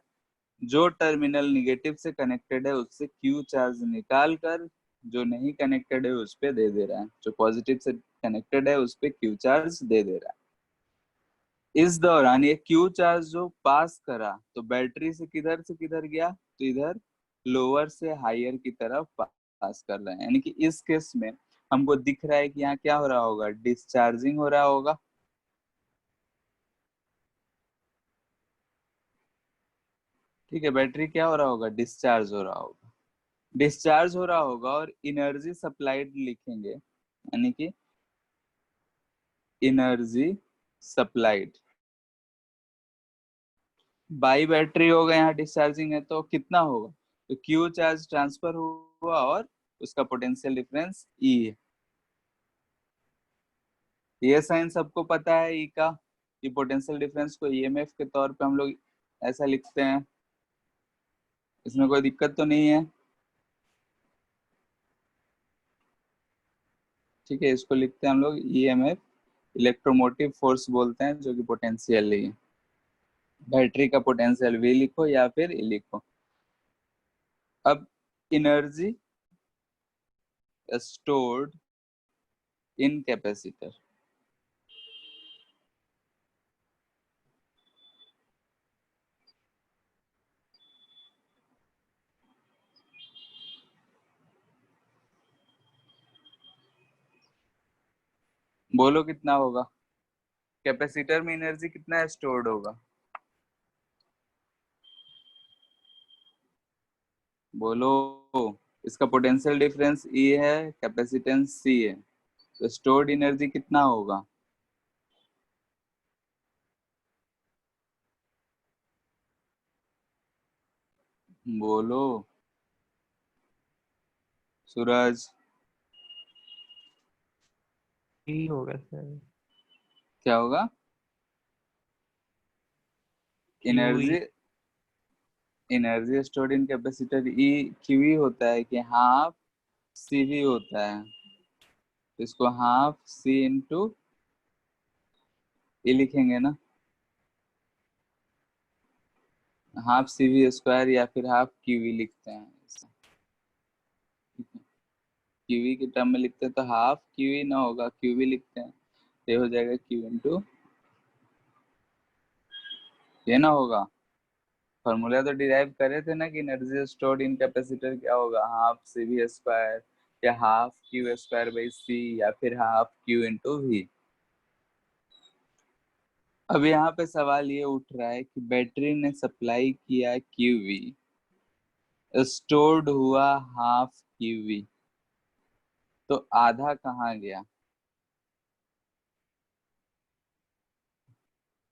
जो टर्मिनल निगेटिव से कनेक्टेड है उससे क्यू चार्ज निकाल कर जो नहीं कनेक्टेड है उस पे दे दे रहा है, जो पॉजिटिव से कनेक्टेड है उस पे क्यू चार्ज दे दे रहा है। इस दौरान ये क्यू चार्ज जो पास करा तो बैटरी से किधर गया, तो इधर लोअर से हायर की तरफ पास कर रहे हैं। यानी कि इस केस में हमको दिख रहा है कि यहाँ क्या हो रहा होगा, डिस्चार्जिंग हो रहा होगा। ठीक है, बैटरी क्या हो रहा होगा, डिस्चार्ज हो रहा होगा। डिस्चार्ज हो रहा होगा और एनर्जी सप्लाइड लिखेंगे, यानी कि एनर्जी सप्लाइड बाई बैटरी होगा। यहाँ डिस्चार्जिंग है तो कितना होगा, तो क्यू चार्ज ट्रांसफर हुआ और उसका पोटेंशियल डिफरेंस ई है। ये साइन सबको पता है ई का, कि पोटेंशियल डिफरेंस को ईएमएफ के तौर पे हम लोग ऐसा लिखते हैं, इसमें कोई दिक्कत तो नहीं है। ठीक है, इसको लिखते हैं हम लोग ईएमएफ, इलेक्ट्रोमोटिव फोर्स बोलते हैं, जो कि पोटेंशियल ही है। बैटरी का पोटेंशियल वी लिखो या फिर ई लिखो। अब एनर्जी स्टोर्ड इन कैपेसिटर, बोलो कितना होगा, कैपेसिटर में एनर्जी कितना स्टोर्ड होगा, बोलो। इसका पोटेंशियल डिफरेंस ई है, कैपेसिटेंस सी है, तो स्टोर्ड एनर्जी कितना होगा, बोलो सूरज। यही होगा सर। क्या होगा, QE. Energy, energy stored in capacitor E Q होता है कि हाफ सी वी होता है, तो इसको हाफ सी इंटू ई लिखेंगे ना, हाफ सी वी स्क्वायर या फिर हाफ क्यू वी लिखते हैं। क्यूवी के टर्म में लिखते हैं तो हाफ क्यूवी ना होगा, क्यूवी लिखते हैं, ये हो जाएगा क्यू इंटू, ये ना होगा। फॉर्मूला तो डिराइव करे थे ना कि एनर्जी स्टोर्ड इन कैपेसिटर क्या होगा, हाफ सी वी स्क्वायर या हाफ क्यू स्क्वायर बाई सी या फिर हाफ क्यू इंटू वी। अब यहाँ पे सवाल ये उठ रहा है कि बैटरी ने सप्लाई किया क्यूवी, स्टोर्ड हुआ हाफ क्यूवी, तो आधा कहाँ गया।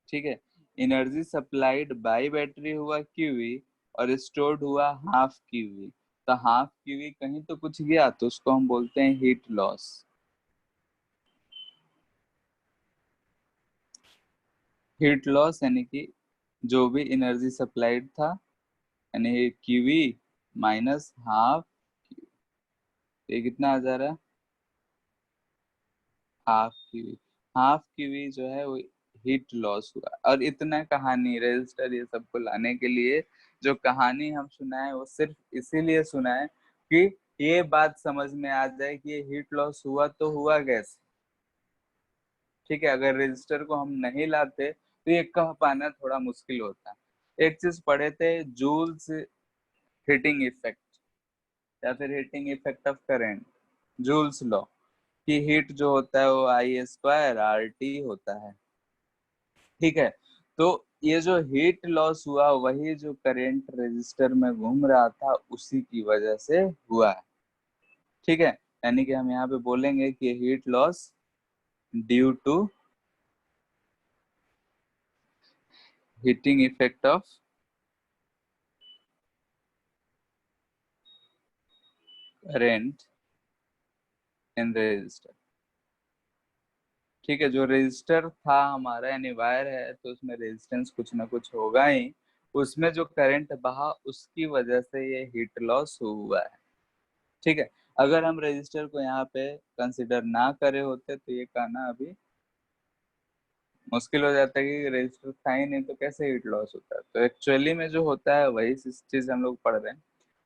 ठीक है, एनर्जी सप्लाइड बाय बैटरी हुआ क्यूवी और स्टोर्ड हुआ हाफ क्यूवी, तो हाफ क्यूवी कहीं तो कुछ गया तो उसको हम बोलते हैं हीट लॉस। हीट लॉस यानी कि जो भी एनर्जी सप्लाइड था, यानी क्यूवी माइनस हाफ, ये कितना आ जा रहा है, हाफ क्यूवी। हाफ क्यूवी जो है वो हीट लॉस हुआ। और इतना कहानी रजिस्टर ये सबको लाने के लिए जो कहानी हम सुनाए वो सिर्फ इसीलिए सुनाए कि ये बात समझ में आ जाए कि ये हीट लॉस हुआ तो हुआ कैसे। ठीक है, अगर रजिस्टर को हम नहीं लाते तो ये कह पाना थोड़ा मुश्किल होता। एक चीज पढ़े थे, जूल्स हीटिंग इफेक्ट या फिर heating effect of current, joules law, कि हीट जो होता है वो आई स्क्वायर आर टी होता है। ठीक है, तो ये जो हीट लॉस हुआ वही जो करंट रेजिस्टर में घूम रहा था उसी की वजह से हुआ है। ठीक है, यानी कि हम यहाँ पे बोलेंगे कि heat loss due to heating effect of current in resistor. ठीक है, जो रेजिस्टर था हमारा यानी वायर है तो उसमें रेजिस्टेंस कुछ ना कुछ होगा ही, उसमें जो करंट बहा उसकी वजह से ये हीट लॉस हुआ है। ठीक है, अगर हम रेजिस्टर को यहाँ पे कंसिडर ना करे होते तो ये कहना अभी मुश्किल हो जाता है कि रेजिस्टर था ही नहीं तो कैसे हीट लॉस होता है। तो एक्चुअली में जो होता है वही चीज हम लोग पढ़ रहे हैं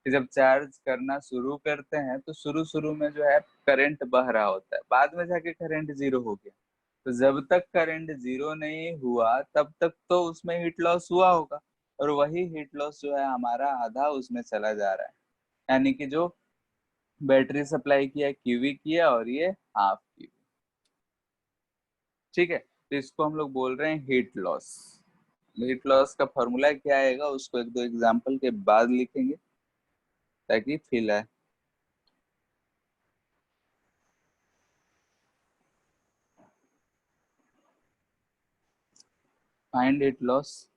कि जब चार्ज करना शुरू करते हैं तो शुरू शुरू में जो है करंट बह रहा होता है, बाद में जाके करंट जीरो हो गया। तो जब तक करंट जीरो नहीं हुआ तब तक तो उसमें हीट लॉस हुआ होगा, और वही हीट लॉस जो है हमारा आधा उसमें चला जा रहा है, यानी कि जो बैटरी सप्लाई किया क्यूवी किया और ये हाफ क्यूवी। ठीक है, तो इसको हम लोग बोल रहे हैं हीट लॉस। हीट लॉस का फॉर्मूला क्या आएगा उसको एक दो एग्जांपल के बाद लिखेंगे ताकि फील आए। Find heat loss.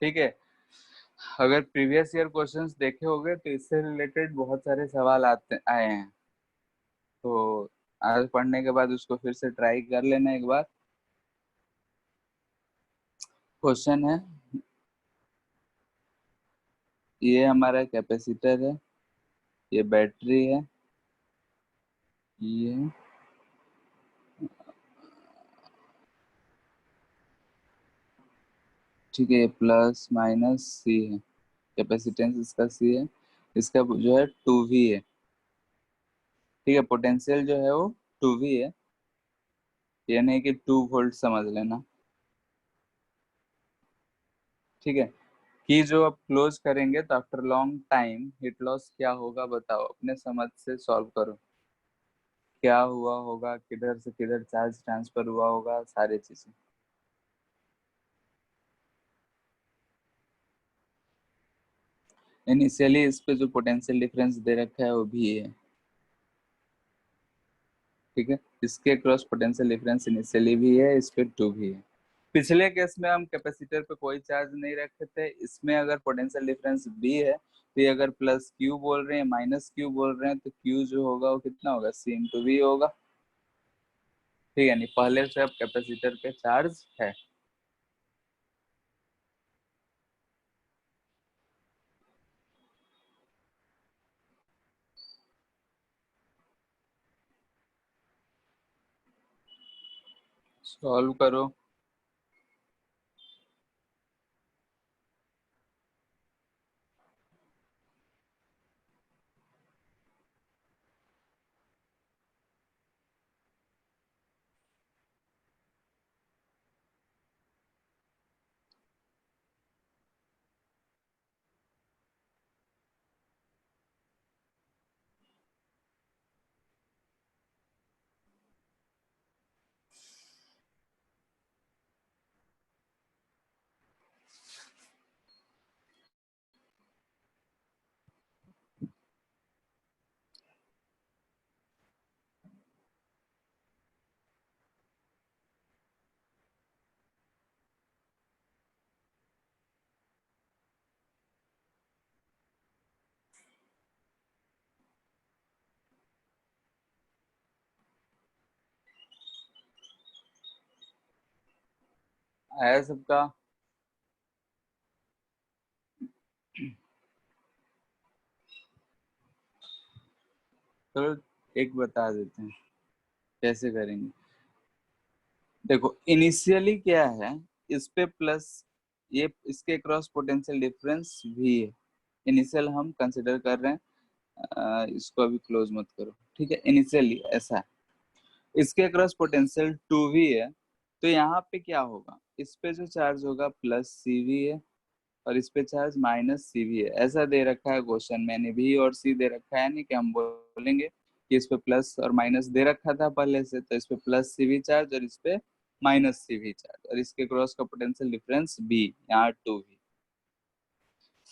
ठीक है, अगर प्रीवियस ईयर क्वेश्चंस देखे होंगे तो इससे रिलेटेड बहुत सारे सवाल आते आए हैं, तो आज पढ़ने के बाद उसको फिर से ट्राई कर लेना एक बार। क्वेश्चन है, ये हमारा कैपेसिटर है, ये बैटरी है, ये ठीक है, प्लस माइनस सी है, कैपेसिटेंस इसका सी है, इसका जो है टू वी है। ठीक है, पोटेंशियल जो है वो टू वी है, ये नहीं कि 2 वोल्ट समझ लेना। ठीक है, की जो अब क्लोज करेंगे तो after long time hit loss क्या होगा बताओ, अपने समझ से सॉल्व करो। क्या हुआ होगा, किधर से किधर चार्ज ट्रांसफर हुआ होगा, सारी चीजें। इनिशियली इस पे जो पोटेंशियल डिफरेंस दे रखा है वो भी है। ठीक है, इसके क्रॉस पोटेंशियल डिफरेंस इनिशियली भी है, इस पे टू भी है। पिछले केस में हम कैपेसिटर पे कोई चार्ज नहीं रखे थे, इसमें अगर पोटेंशियल डिफरेंस बी है तो ये अगर प्लस क्यू बोल रहे हैं माइनस क्यू बोल रहे हैं तो क्यू जो होगा वो कितना होगा, सी इंटू वी होगा। ठीक है, नहीं पहले से अब कैपेसिटर पे चार्ज है। सॉल्व करो। आया सबका? चलो एक बता देते हैं कैसे करेंगे। देखो इनिशियली क्या है, इस पे प्लस ये इसके क्रॉस पोटेंशियल डिफरेंस भी है, इनिशियल हम कंसिडर कर रहे हैं। इसको अभी क्लोज मत करो। ठीक है, इनिशियली ऐसा है, इसके क्रॉस पोटेंशियल टू वी है, तो यहाँ पे क्या होगा, इस पे जो चार्ज होगा प्लस सी वी है और इस पे चार्ज माइनस सी वी है। ऐसा दे रखा है क्वेश्चन में, यानी वी और सी दे रखा है, नहीं कि हम बोलेंगे कि इस पे प्लस और माइनस दे रखा था पहले से, तो इस पे प्लस सी वी चार्ज और इस पे माइनस सी वी चार्ज, और इसके क्रॉस का पोटेंशियल डिफरेंस बी, यहाँ टू वी।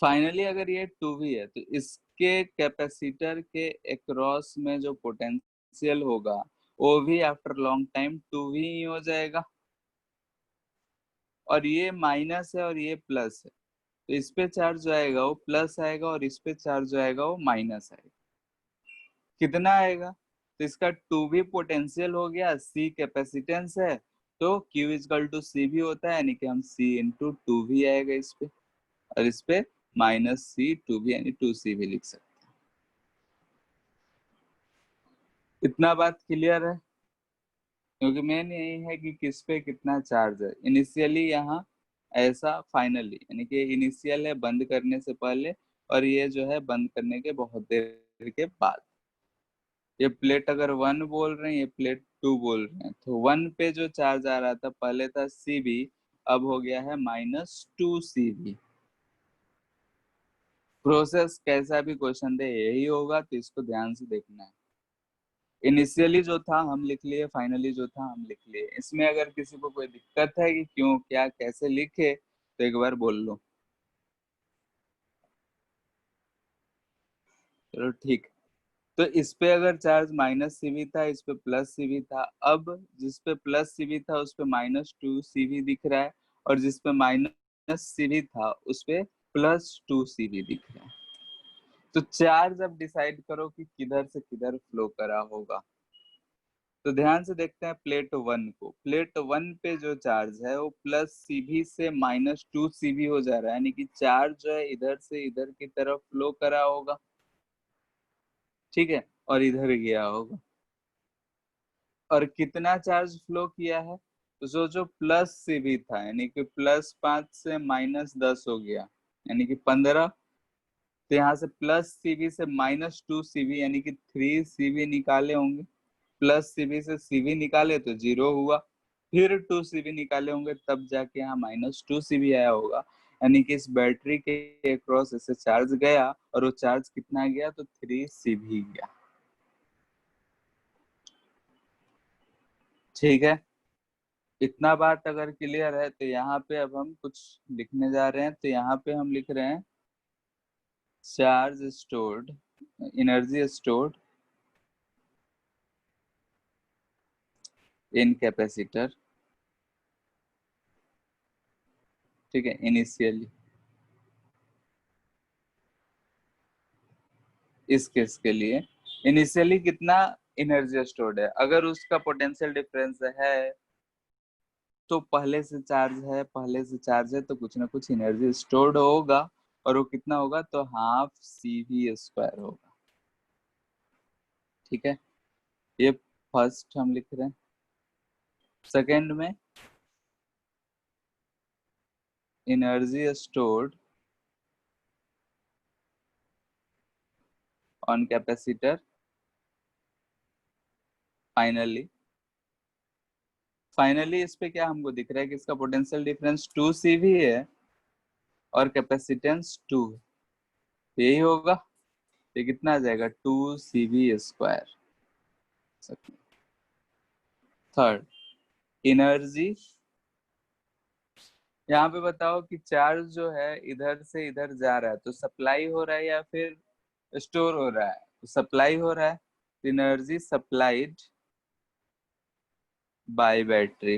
फाइनली अगर ये 2v है तो इसके कैपेसिटर के अक्रॉस में जो पोटेंशियल होगा वो भी आफ्टर लॉन्ग टाइम 2v ही हो जाएगा, और ये माइनस है और ये प्लस है, तो इस पे चार्ज जो आएगा वो प्लस आएगा और इस पे चार्ज जो आएगा वो माइनस आएगा। कितना आएगा? तो इसका 2v पोटेंशियल हो गया, c कैपेसिटेंस है, तो q इजकल टू सी भी होता है, यानी कि हम c इंटू 2v आएगा इस पे, और इस पे माइनस सी 2v यानी 2c भी लिख सकते हैं। इतना बात क्लियर है? क्योंकि मेन यही है कि किस पे कितना चार्ज है इनिशियली यहाँ, ऐसा फाइनली, यानी कि इनिशियल है बंद करने से पहले, और ये जो है बंद करने के बहुत देर के बाद। ये प्लेट अगर 1 बोल रहे हैं, ये प्लेट 2 बोल रहे हैं, तो 1 पे जो चार्ज आ रहा था पहले था Cb, अब हो गया है -2Cb। प्रोसेस कैसा भी क्वेश्चन दे यही होगा, तो इसको ध्यान से देखना है। इनिशियली जो था हम लिख लिए, फाइनली जो था हम लिख लिए। इसमें अगर किसी को कोई दिक्कत है कि क्यों क्या कैसे लिखे, तो एक बार बोल लो। चलो ठीक। तो इस पे अगर चार्ज -Cv था, इस पे +Cv था, अब जिस पे +Cv था उस पे -2Cv दिख रहा है, और जिस पे -Cv था उस पे +2Cv दिख रहा है। तो चार्ज अब डिसाइड करो कि किधर से किधर फ्लो करा होगा। तो ध्यान से देखते हैं प्लेट 1 को। प्लेट 1 पे जो चार्ज है वो +Cv से -2Cv हो जा रहा है, यानी कि चार्ज जो है इधर से इधर की तरफ फ्लो करा होगा, ठीक है, और इधर गया होगा। और कितना चार्ज फ्लो किया है? तो जो +Cv था, यानी कि +5 से -10 हो गया, यानी कि 15। तो यहाँ से +Cv से -2Cv यानी कि 3Cv निकाले होंगे, +Cv से Cv निकाले तो 0 हुआ, फिर 2Cv निकाले होंगे तब जाके यहाँ -2Cv आया होगा, यानी कि इस बैटरी के अक्रॉस ऐसे चार्ज गया, और वो चार्ज कितना गया? तो 3Cv गया। ठीक है, इतना बात अगर क्लियर है तो यहाँ पे अब हम कुछ लिखने जा रहे हैं। तो यहाँ पे हम लिख रहे हैं charge stored, energy stored in capacitor, ठीक है, इनिशियली। इस केस के लिए इनिशियली कितना एनर्जी स्टोर्ड है? अगर उसका पोटेंशियल डिफरेंस है तो पहले से चार्ज है, पहले से चार्ज है तो कुछ ना कुछ एनर्जी स्टोर्ड होगा, और वो कितना होगा? तो ½ होगा। ठीक है, ये फर्स्ट हम लिख रहे हैं। सेकेंड में energy stored on capacitor finally. Finally इस पे क्या हमको दिख रहा है कि इसका पोटेंशियल डिफरेंस 2Cv है और कैपेसिटेंस 2 है, यही होगा। ये कितना आ जाएगा? 2Cv²। थर्ड, एनर्जी, यहाँ पे बताओ कि चार्ज जो है इधर से इधर जा रहा है, तो सप्लाई हो रहा है या फिर स्टोर हो रहा है? तो सप्लाई हो रहा है, energy supplied by battery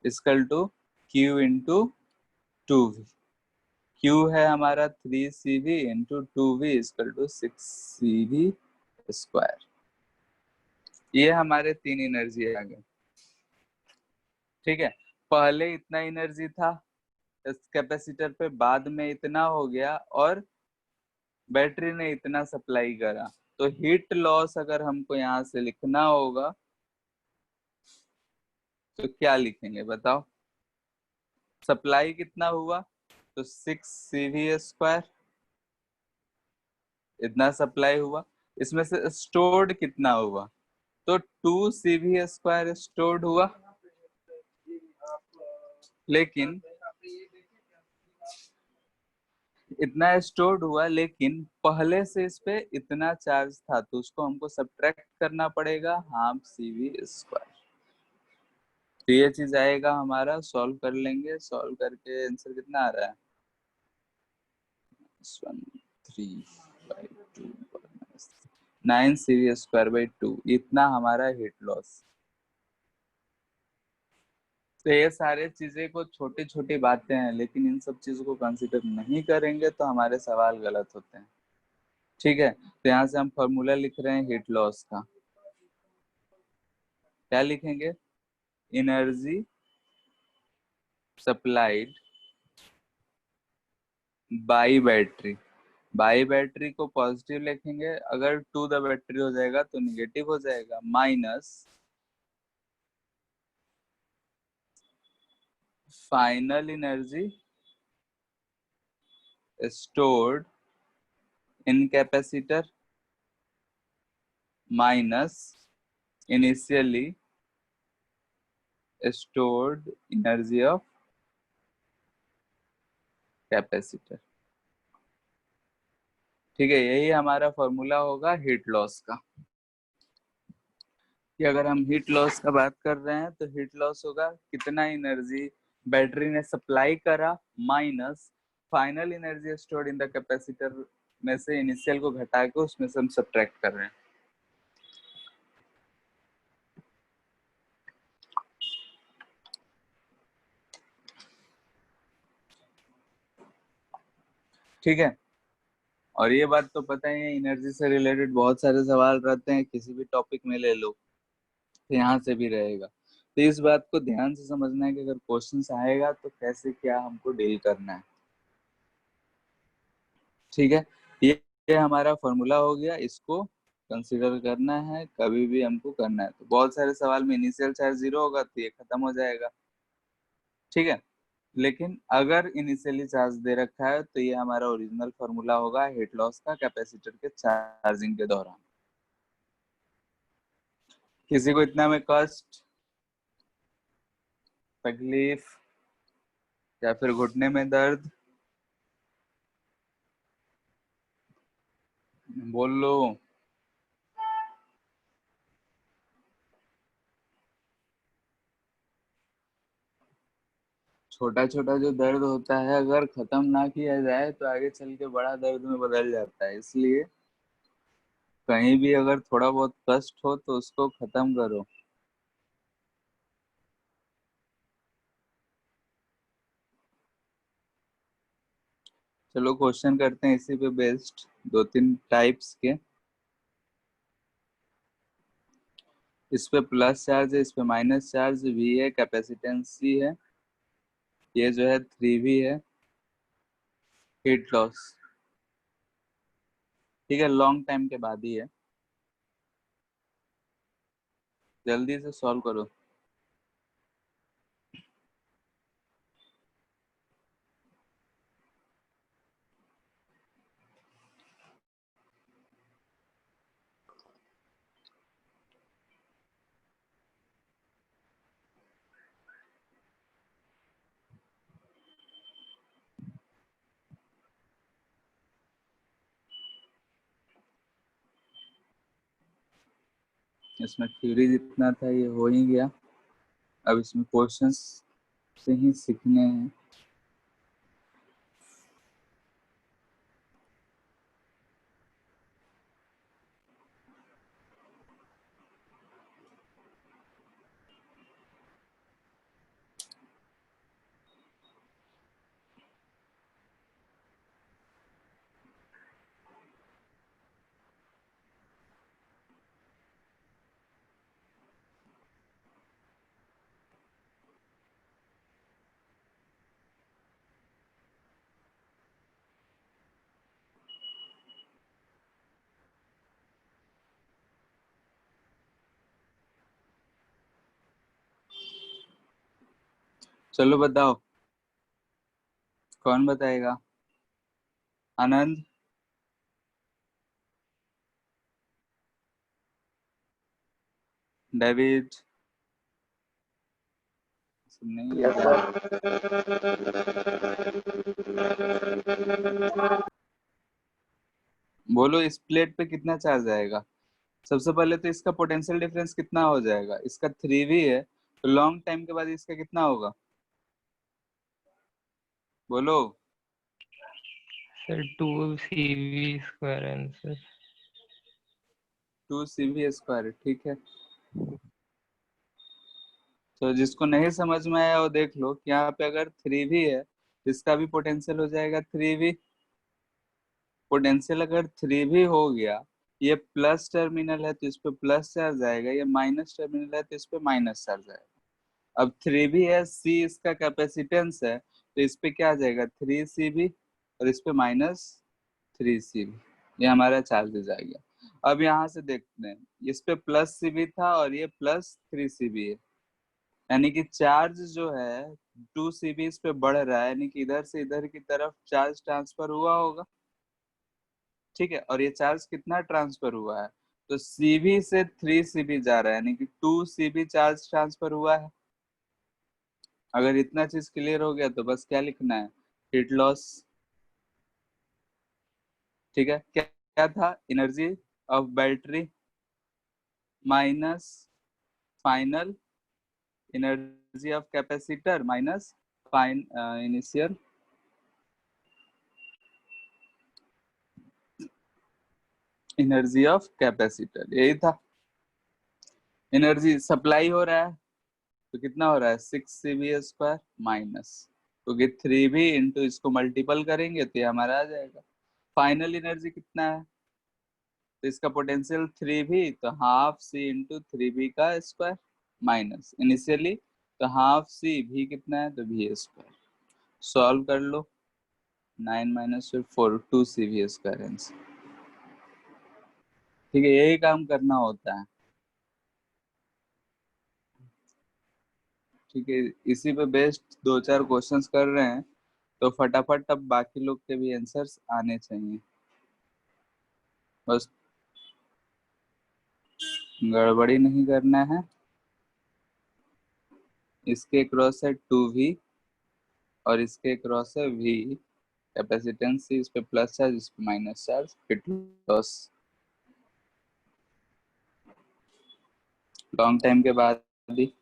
equal to Q into 2V। Q है हमारा 3Cv into 2V equal to 6Cv²। ये हमारे 3 एनर्जी आ गए। ठीक है, पहले इतना एनर्जी था इस कैपेसिटर पे, बाद में इतना हो गया, और बैटरी ने इतना सप्लाई करा। तो हीट लॉस अगर हमको यहाँ से लिखना होगा तो क्या लिखेंगे बताओ? सप्लाई कितना हुआ? तो 6Cv², इतना सप्लाई हुआ। इसमें से स्टोर्ड कितना हुआ? तो 2Cv² स्टोर्ड हुआ, लेकिन इतना स्टोर्ड हुआ, लेकिन पहले से इस पे इतना चार्ज था, तो उसको हमको सब्ट्रैक्ट करना पड़ेगा, ½ Cv²। तो ये चीज आएगा हमारा, सॉल्व कर लेंगे, सॉल्व करके आंसर कितना आ रहा है 13/2 9 सीवी स्क्वायर बाई 2, इतना हमारा हीट लॉस। तो ये सारे चीजें को छोटी छोटी बातें हैं, लेकिन इन सब चीजों को कंसीडर नहीं करेंगे तो हमारे सवाल गलत होते हैं। ठीक है, तो यहाँ से हम फॉर्मूला लिख रहे हैं हीट लॉस का। क्या लिखेंगे? Energy supplied by battery. By battery को पॉजिटिव लिखेंगे, अगर टू द बैटरी हो जाएगा तो निगेटिव हो जाएगा, minus final energy stored in capacitor minus initially stored energy of capacitor। ठीक है, यही हमारा फॉर्मूला होगा हीट लॉस का। कि अगर हम हीट लॉस का बात कर रहे हैं तो हीट लॉस होगा कितना एनर्जी बैटरी ने सप्लाई करा minus final energy stored in the capacitor में से इनिशियल को घटा के उसमें से हम सब्ट्रैक्ट कर रहे हैं। ठीक है, और ये बात तो पता ही है, एनर्जी से रिलेटेड बहुत सारे सवाल रहते हैं, किसी भी टॉपिक में ले लो तो यहाँ से भी रहेगा। तो इस बात को ध्यान से समझना है कि अगर क्वेश्चन आएगा तो कैसे क्या हमको डील करना है। ठीक है, ये हमारा फॉर्मूला हो गया, इसको कंसीडर करना है, कभी भी हमको करना है। तो बहुत सारे सवाल में इनिशियल चार्ज 0 होगा तो ये खत्म हो जाएगा। ठीक है, लेकिन अगर इनिशियली चार्ज दे रखा है तो ये हमारा ओरिजिनल फॉर्मूला होगा हीट लॉस का कैपेसिटर के चार्जिंग के दौरान। किसी को इतना में कष्ट, तकलीफ या फिर घुटने में दर्द? बोल लो। छोटा छोटा जो दर्द होता है अगर खत्म ना किया जाए तो आगे चल के बड़ा दर्द में बदल जाता है, इसलिए कहीं भी अगर थोड़ा बहुत कष्ट हो तो उसको खत्म करो। चलो क्वेश्चन करते हैं इसी पे बेस्ड, दो तीन टाइप्स के। इस पे प्लस चार्ज है, इस पे माइनस चार्ज, वी है, कैपेसिटेंस सी है, ये जो है 3V है, हीट लॉस। ठीक है, लॉन्ग टाइम के बाद ही है, जल्दी से सॉल्व करो। इसमें थ्योरी जितना था ये हो ही गया, अब इसमें क्वेश्चंस से ही सीखने हैं। चलो बताओ, कौन बताएगा? आनंद? डेविड? नहीं यस बता सर। रहे? बोलो इस प्लेट पे कितना चार्ज आएगा? सबसे पहले तो इसका पोटेंशियल डिफरेंस कितना हो जाएगा, इसका 3V है तो लॉन्ग टाइम के बाद इसका कितना होगा, बोलो। Sir 2 CV² answer. 2 CV², ठीक है। तो जिसको नहीं समझ में आया वो देख लो कि यहाँ पे अगर 3V है, इसका भी पोटेंशियल हो जाएगा 3V। पोटेंशियल अगर 3V हो गया, ये प्लस टर्मिनल है तो इस पे प्लस चार्ज आएगा, ये माइनस टर्मिनल है तो इस पे माइनस चार्ज आएगा। अब 3V है, C इसका कैपेसिटेंस है, तो इस पे क्या आ जाएगा 3CV, और इस पे -3CV। ये हमारा चार्जेज आ गया। अब यहाँ से देखते हैं, इस पे +CV था और ये +3CV है, यानी कि चार्ज जो है 2CV इस पे बढ़ रहा है, यानी कि इधर से इधर की तरफ चार्ज ट्रांसफर हुआ होगा। ठीक है, और ये चार्ज कितना ट्रांसफर हुआ है, तो CV से 3CV जा रहा है, यानी कि 2CV चार्ज ट्रांसफर हुआ है। अगर इतना चीज क्लियर हो गया तो बस क्या लिखना है, हीट लॉस। ठीक है, क्या क्या था, energy of battery minus final energy of capacitor minus fine initial energy of capacitor, यही था। एनर्जी सप्लाई हो रहा है तो कितना हो रहा है 6CV² माइनस, क्योंकि 3V इंटू इसको मल्टीपल करेंगे तो ये हमारा आ जाएगा। फाइनल एनर्जी कितना है, तो इसका पोटेंशियल 3V, तो हाफ C इंटू 3V का स्क्वायर माइनस इनिशियली, तो हाफ C भी कितना है तो V²। सॉल्व कर लो, 9 - 4 2CV² आंसर। ठीक है, यही काम करना होता है। ठीक है, इसी पे बेस्ड 2-4 क्वेश्चंस कर रहे हैं, तो फटाफट अब बाकी लोग के भी आंसर्स आने चाहिए, बस गड़बड़ी नहीं करना है। इसके क्रॉस है 2V और इसके क्रॉस है V, कैपेसिटेंस इस पे प्लस चार्ज इस पे minus charge, hit loss. Long time के बाद ही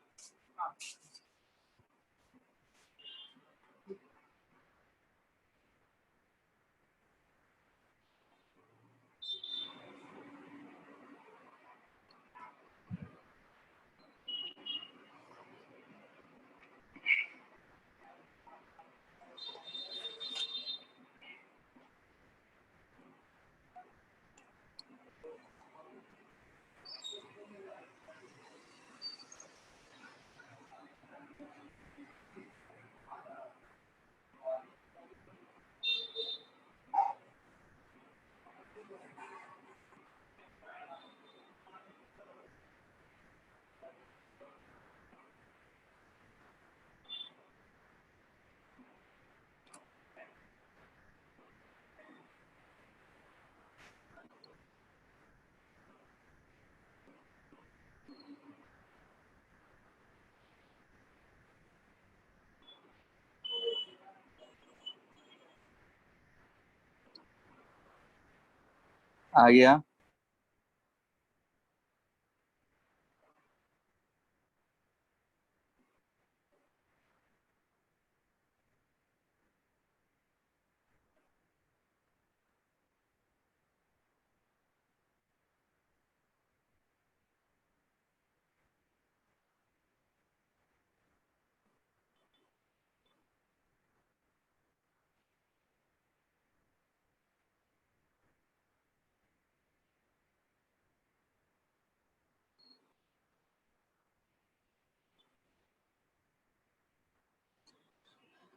आ गया।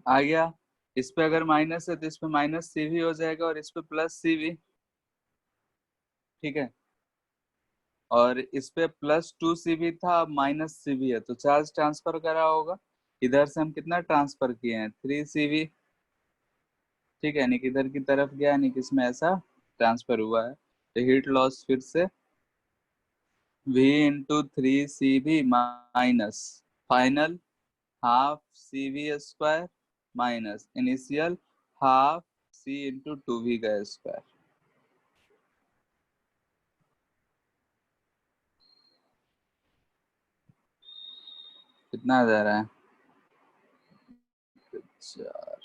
आ गया। इस पे अगर माइनस है तो इस पे -CV हो जाएगा और इस पे +CV। ठीक है, और इस पे +2CV था, अब -CV है, तो चार्ज ट्रांसफर करा होगा। इधर से हम कितना ट्रांसफर किए हैं 3CV। ठीक है, यानी कि इधर की तरफ गया, यानी कि इसमें ऐसा ट्रांसफर हुआ है, तो हीट लॉस फिर से V into 3CV minus final half CV² minus initial half C into 2V का स्क्वायर। कितना आ जा रहा है? 4।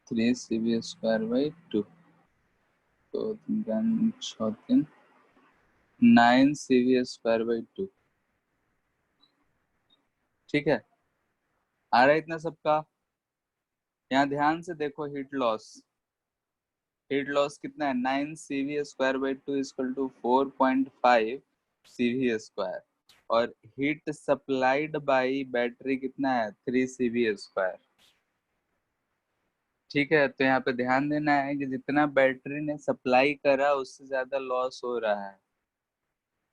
3 CV² 2, तो 6 3 9 CV²2। ठीक है, आ रहा है इतना सबका? यहाँ ध्यान से देखो, हीट लॉस कितना है? 9 CV² 2 इक्वल टू 4.5 CV²। और हीट सप्लाइड बाई बैटरी कितना है? 3 CV²। ठीक है, तो यहाँ पे ध्यान देना है कि जितना बैटरी ने सप्लाई करा उससे ज्यादा लॉस हो रहा है।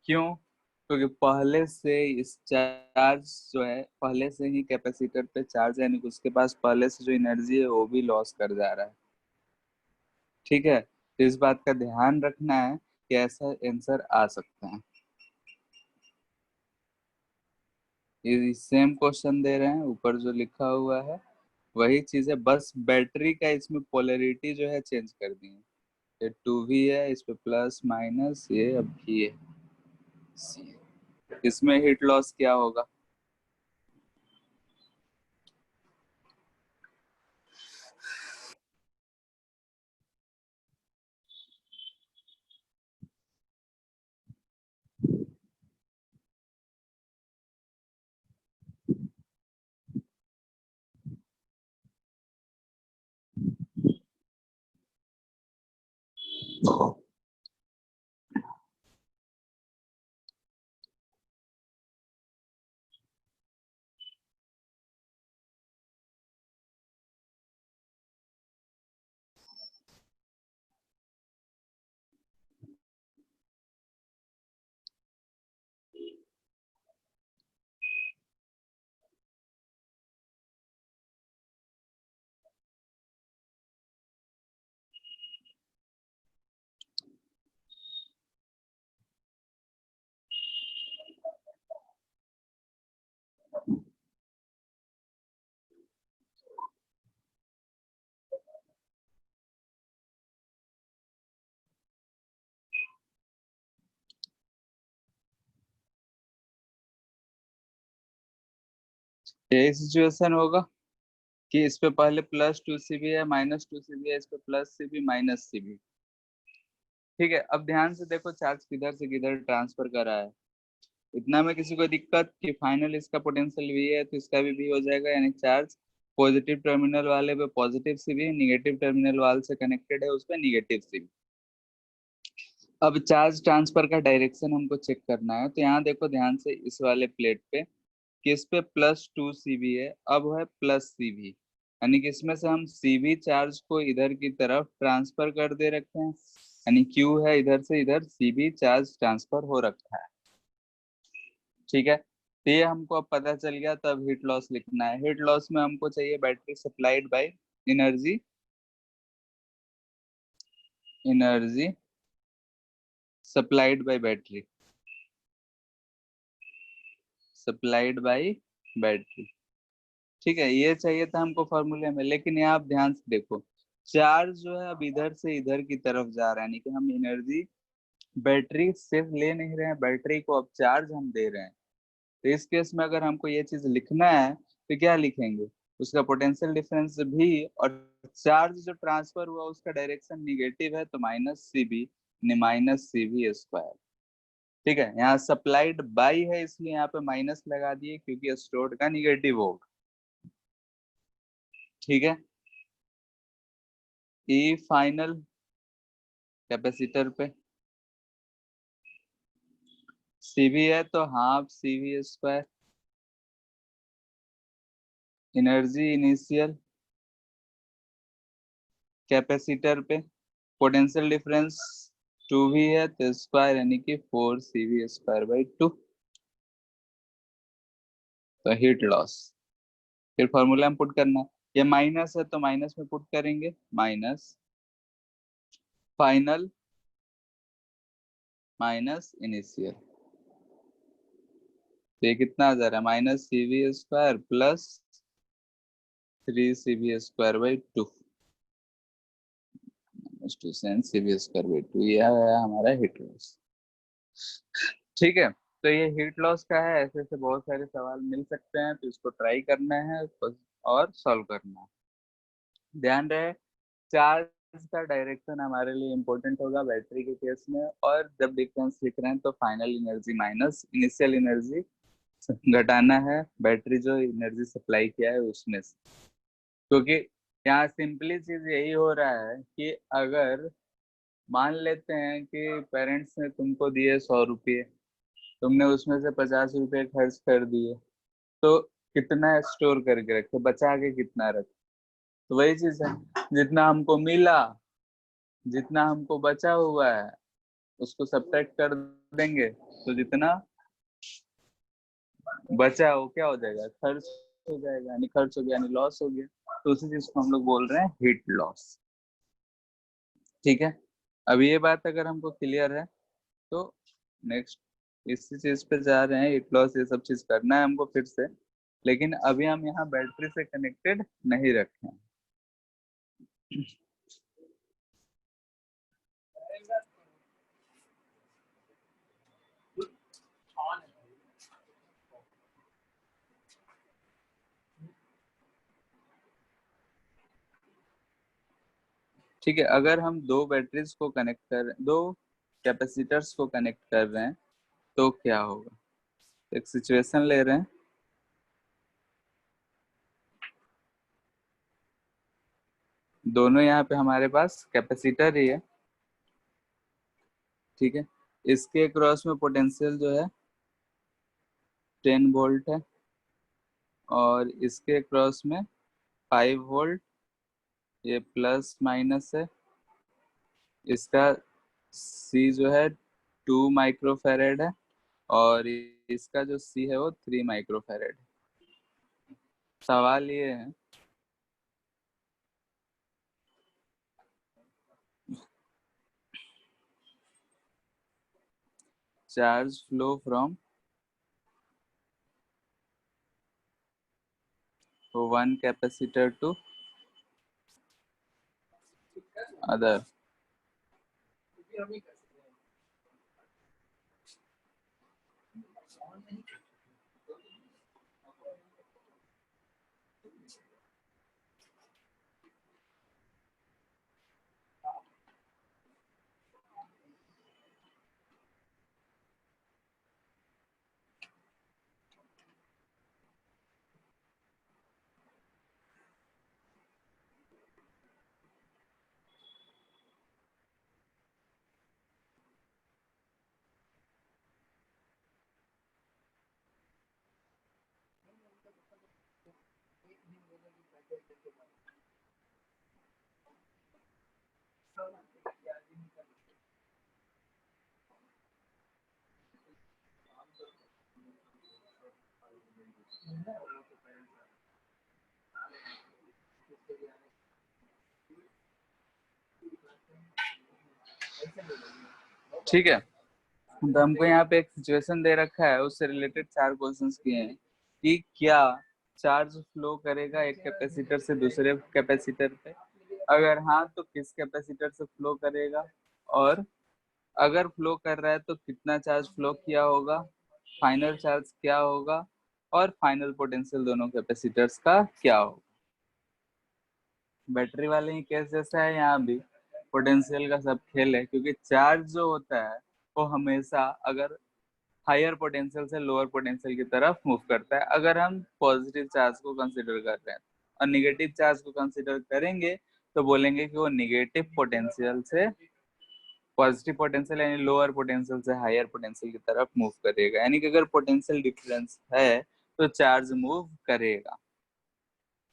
क्यों? क्योंकि पहले से इस चार्ज जो है, पहले से ही कैपेसिटर पे चार्ज है, यानी कि उसके पास पहले से जो एनर्जी है वो भी लॉस कर जा रहा है। ठीक है, तो इस बात का ध्यान रखना है कि ऐसा आंसर आ सकता है। ये सेम क्वेश्चन दे रहे हैं, ऊपर जो लिखा हुआ है वही चीज है, बस बैटरी का इसमें पोलैरिटी जो है चेंज कर दी है। ये 2V है, इस पे प्लस माइनस, ये अब भी है C है। इसमें हीट लॉस क्या होगा? यही सिचुएशन होगा कि इस पे पहले +2 CV है, -2 CV है, इस पे +CB -CB। ठीक है, अब ध्यान से देखो चार्ज किधर से किधर ट्रांसफर कर रहा है। इतना में किसी को दिक्कत कि फाइनल इसका पोटेंशियल V है तो इसका भी V हो जाएगा, यानी चार्ज पॉजिटिव टर्मिनल वाले पे पॉजिटिव CB, निगेटिव टर्मिनल वाले से कनेक्टेड है उस पे निगेटिव CB। अब चार्ज ट्रांसफर का डायरेक्शन हमको चेक करना है, तो यहाँ देखो ध्यान से, इस वाले प्लेट पे कि इस पे +2 CV है, अब है +CB, यानी कि इसमें से हम CB चार्ज को इधर की तरफ ट्रांसफर कर दे रखे हैं, यानी Q है, इधर से इधर CB चार्ज ट्रांसफर हो रखा है। ठीक है, तो ये हमको अब पता चल गया। तब हीट लॉस लिखना है। हीट लॉस में हमको चाहिए battery supplied by energy, energy supplied by battery, supplied by battery. ठीक है, ये चाहिए था हमको फॉर्मूले में, लेकिन यहाँ आप ध्यान से देखो, चार्ज जो है अब इधर से इधर की तरफ जा रहा है, यानी कि हम एनर्जी बैटरी से ले नहीं रहे हैं, बैटरी को अब चार्ज हम दे रहे हैं। तो इस केस में अगर हमको ये चीज लिखना है तो क्या लिखेंगे? उसका पोटेंशियल डिफरेंस भी, और चार्ज जो ट्रांसफर हुआ उसका डायरेक्शन निगेटिव है तो -CB, -CV²। ठीक है, यहाँ सप्लाइड बाई है इसलिए यहाँ पे माइनस लगा दिए क्योंकि स्टोर्ड का निगेटिव होगा। ठीक है, ई फाइनल कैपेसिटर पे सीवी है तो ½ CV², एनर्जी इनिशियल कैपेसिटर पे, पोटेंशियल डिफरेंस 2V है तो स्क्वायर, यानी कि 4CV²/2। तो हीट लॉस, फिर फॉर्मूला में पुट करना, ये माइनस है तो माइनस में पुट करेंगे, माइनस फाइनल माइनस इनिशियल। तो ये कितना आ जा रहा है, minus C V square plus 3 CV²/2 to CV²/2, यह है हमारा हीट लॉस। ठीक है, तो ये हीट लॉस का है। ऐसे ऐसे बहुत सारे सवाल मिल सकते हैं, तो इसको ट्राई करना है और सॉल्व करना है। ध्यान रहे, चार्ज का डायरेक्शन हमारे लिए इम्पोर्टेंट होगा बैटरी के केस में, और जब डिफरेंस लिख रहे हैं तो final energy minus initial energy घटाना है बैटरी जो एनर्जी सप्लाई किया है उसमें से। क्योंकि यहाँ सिंपली चीज यही हो रहा है कि अगर मान लेते हैं कि पेरेंट्स ने तुमको दिए 100 रुपये, तुमने उसमें से 50 रुपये खर्च कर दिए, तो कितना स्टोर करके रखे, बचा के कितना रखे। तो वही चीज है, जितना हमको मिला, जितना हमको बचा हुआ है उसको सब्ट्रैक्ट कर देंगे, तो जितना बचा वो क्या हो जाएगा, खर्च हो जाएगा, यानी खर्च हो गया यानी लॉस हो गया। तो उसी चीज को हम लोग बोल रहे हैं हीट लॉस। ठीक है, अब ये बात अगर हमको क्लियर है तो नेक्स्ट इसी चीज पे जा रहे हैं, हीट लॉस ये सब चीज करना है हमको फिर से, लेकिन अभी हम यहाँ बैटरी से कनेक्टेड नहीं रखे हैं। ठीक है, अगर हम दो बैटरीज को कनेक्ट कर, दो कैपेसिटर्स को कनेक्ट कर रहे हैं तो क्या होगा। एक सिचुएशन ले रहे हैं, दोनों यहाँ पे हमारे पास कैपेसिटर ही है। ठीक है, इसके क्रॉस में पोटेंशियल जो है 10 वोल्ट है, और इसके क्रॉस में 5 वोल्ट, ये प्लस माइनस है। इसका सी जो है 2 माइक्रोफेरेड है, और इसका जो सी है वो 3 माइक्रोफेरेड है। सवाल ये है, charge flow from one capacitor to other. ठीक है, तो हमको यहाँ पे एक सिचुएशन दे रखा है, उससे रिलेटेड 4 क्वेश्चंस किए हैं कि क्या चार्ज फ्लो करेगा एक कैपेसिटर से दूसरे कैपेसिटर पे, अगर हाँ तो किस कैपेसिटर से फ्लो करेगा, और अगर फ्लो कर रहा है तो कितना चार्ज फ्लो किया होगा, फाइनल चार्ज क्या होगा, और फाइनल पोटेंशियल दोनों कैपेसिटर्स का क्या होगा। बैटरी वाले ही केस जैसा है, यहाँ भी पोटेंशियल का सब खेल है, क्योंकि चार्ज जो होता है वो हमेशा अगर हायर पोटेंशियल से लोअर पोटेंशियल की तरफ मूव करता है, अगर हम पॉजिटिव चार्ज को कंसिडर कर रहे हैं। और निगेटिव चार्ज को कंसिडर करेंगे तो बोलेंगे कि वो निगेटिव पोटेंशियल से पॉजिटिव पोटेंशियल यानी लोअर पोटेंशियल से हायर पोटेंशियल की तरफ मूव करेगा, यानी कि अगर पोटेंशियल डिफरेंस है तो चार्ज मूव करेगा।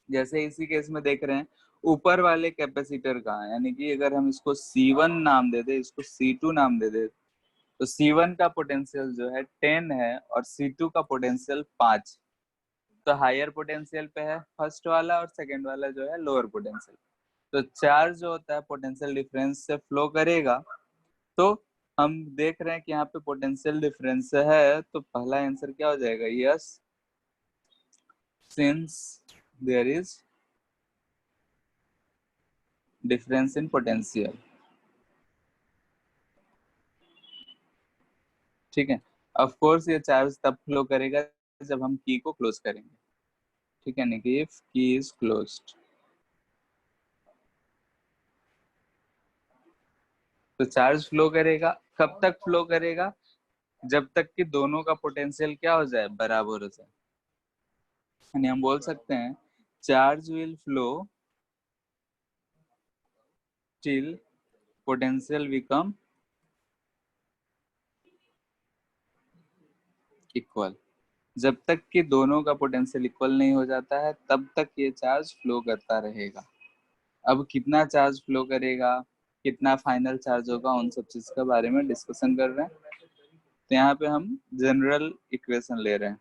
जैसे इसी केस में देख रहे हैं, ऊपर वाले कैपेसिटर का, यानी कि अगर हम इसको C1 नाम दे दे, इसको C2 नाम दे दे, तो C1 का पोटेंशियल जो है 10 है और C2 का पोटेंशियल 5। तो हायर पोटेंशियल पे है फर्स्ट वाला, और सेकंड वाला जो है लोअर पोटेंशियल। तो चार्ज जो होता है पोटेंशियल डिफरेंस से फ्लो करेगा, तो हम देख रहे हैं कि यहाँ पे पोटेंशियल डिफरेंस है, तो पहला आंसर क्या हो जाएगा? Yes, since there is difference in potential. ठीक है, ऑफ कोर्स ये चार्ज तब फ्लो करेगा जब हम की को क्लोज करेंगे। ठीक है, यानी कि इफ की इज क्लोज्ड, तो चार्ज फ्लो करेगा। कब तक फ्लो करेगा? जब तक कि दोनों का पोटेंशियल क्या हो जाए? बराबर हो जाए। यानी हम बोल सकते हैं charge will flow till potential become equal. जब तक कि दोनों का पोटेंशियल इक्वल नहीं हो जाता है तब तक ये चार्ज फ्लो करता रहेगा। अब कितना चार्ज फ्लो करेगा, कितना फाइनल चार्ज होगा, उन सब चीज के बारे में डिस्कशन कर रहे हैं। तो यहाँ पे हम जनरल इक्वेशन ले रहे हैं।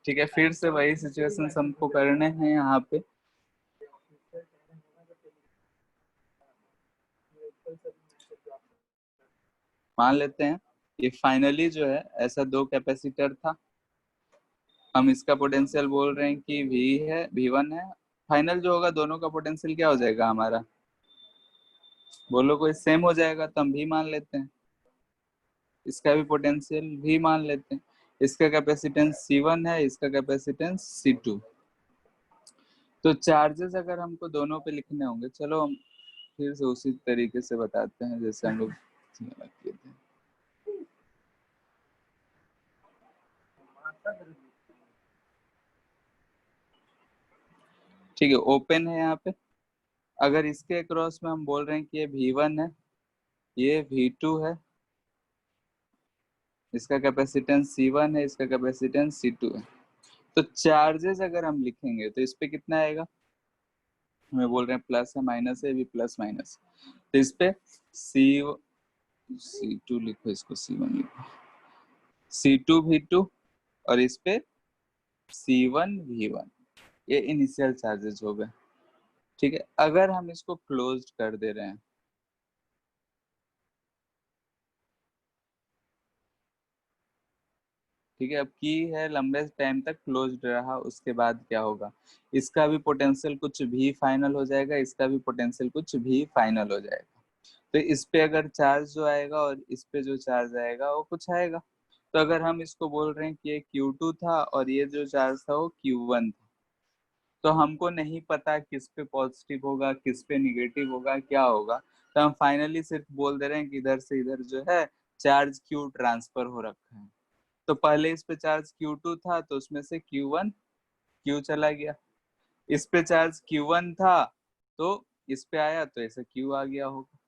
ठीक है, फिर से वही सिचुएशन हमको करने हैं यहाँ पे। मान लेते हैं ये फाइनली जो है ऐसा दो कैपेसिटर था, हम इसका पोटेंशियल बोल रहे हैं कि V है, V1 है। फाइनल जो होगा दोनों का पोटेंशियल क्या हो जाएगा हमारा? बोलो कोई सेम हो जाएगा तो हम V मान लेते हैं, इसका भी पोटेंशियल V मान लेते हैं। इसका कैपेसिटेंस C1 है, इसका कैपेसिटेंस C2। तो चार्जेस अगर हमको दोनों पे लिखने होंगे, चलो हम फिर से उसी तरीके से बताते हैं जैसे हम लोग किए थे। ठीक है, ओपन है यहाँ पे। अगर इसके अक्रॉस में हम बोल रहे हैं कि ये V1 है, ये V2 है, इसका कैपेसिटेंस C1 है, इसका कैपेसिटेंस C2 है। तो चार्जेस अगर हम लिखेंगे तो इस पे कितना आएगा? हमें बोल रहे हैं प्लस है, माइनस है, भी प्लस माइनस। तो इस पे C2 लिखो, इसको C1 लिखो, C2 V2, और इस पे C1 V1। ये इनिशियल चार्जेस हो गए। ठीक है, अगर हम इसको क्लोज कर दे रहे हैं, ठीक है, अब की है लंबे टाइम तक क्लोज्ड रहा, उसके बाद क्या होगा? इसका भी पोटेंशियल कुछ भी फाइनल हो जाएगा, इसका भी पोटेंशियल कुछ भी फाइनल हो जाएगा। तो इस पे अगर चार्ज जो आएगा और इस पे जो चार्ज आएगा वो कुछ आएगा। तो अगर हम इसको बोल रहे हैं कि ये Q2 था और ये जो चार्ज था वो Q1 था, तो हमको नहीं पता किस पे पॉजिटिव होगा, किस पे निगेटिव होगा, क्या होगा। तो हम फाइनली सिर्फ बोल दे रहे हैं कि इधर से इधर जो है चार्ज Q ट्रांसफर हो रखा है। तो पहले इस पे चार्ज Q2 था तो उसमें से Q1 Q चला गया, इस पे चार्ज Q1 था तो इस पे आया तो ऐसे Q आ गया होगा।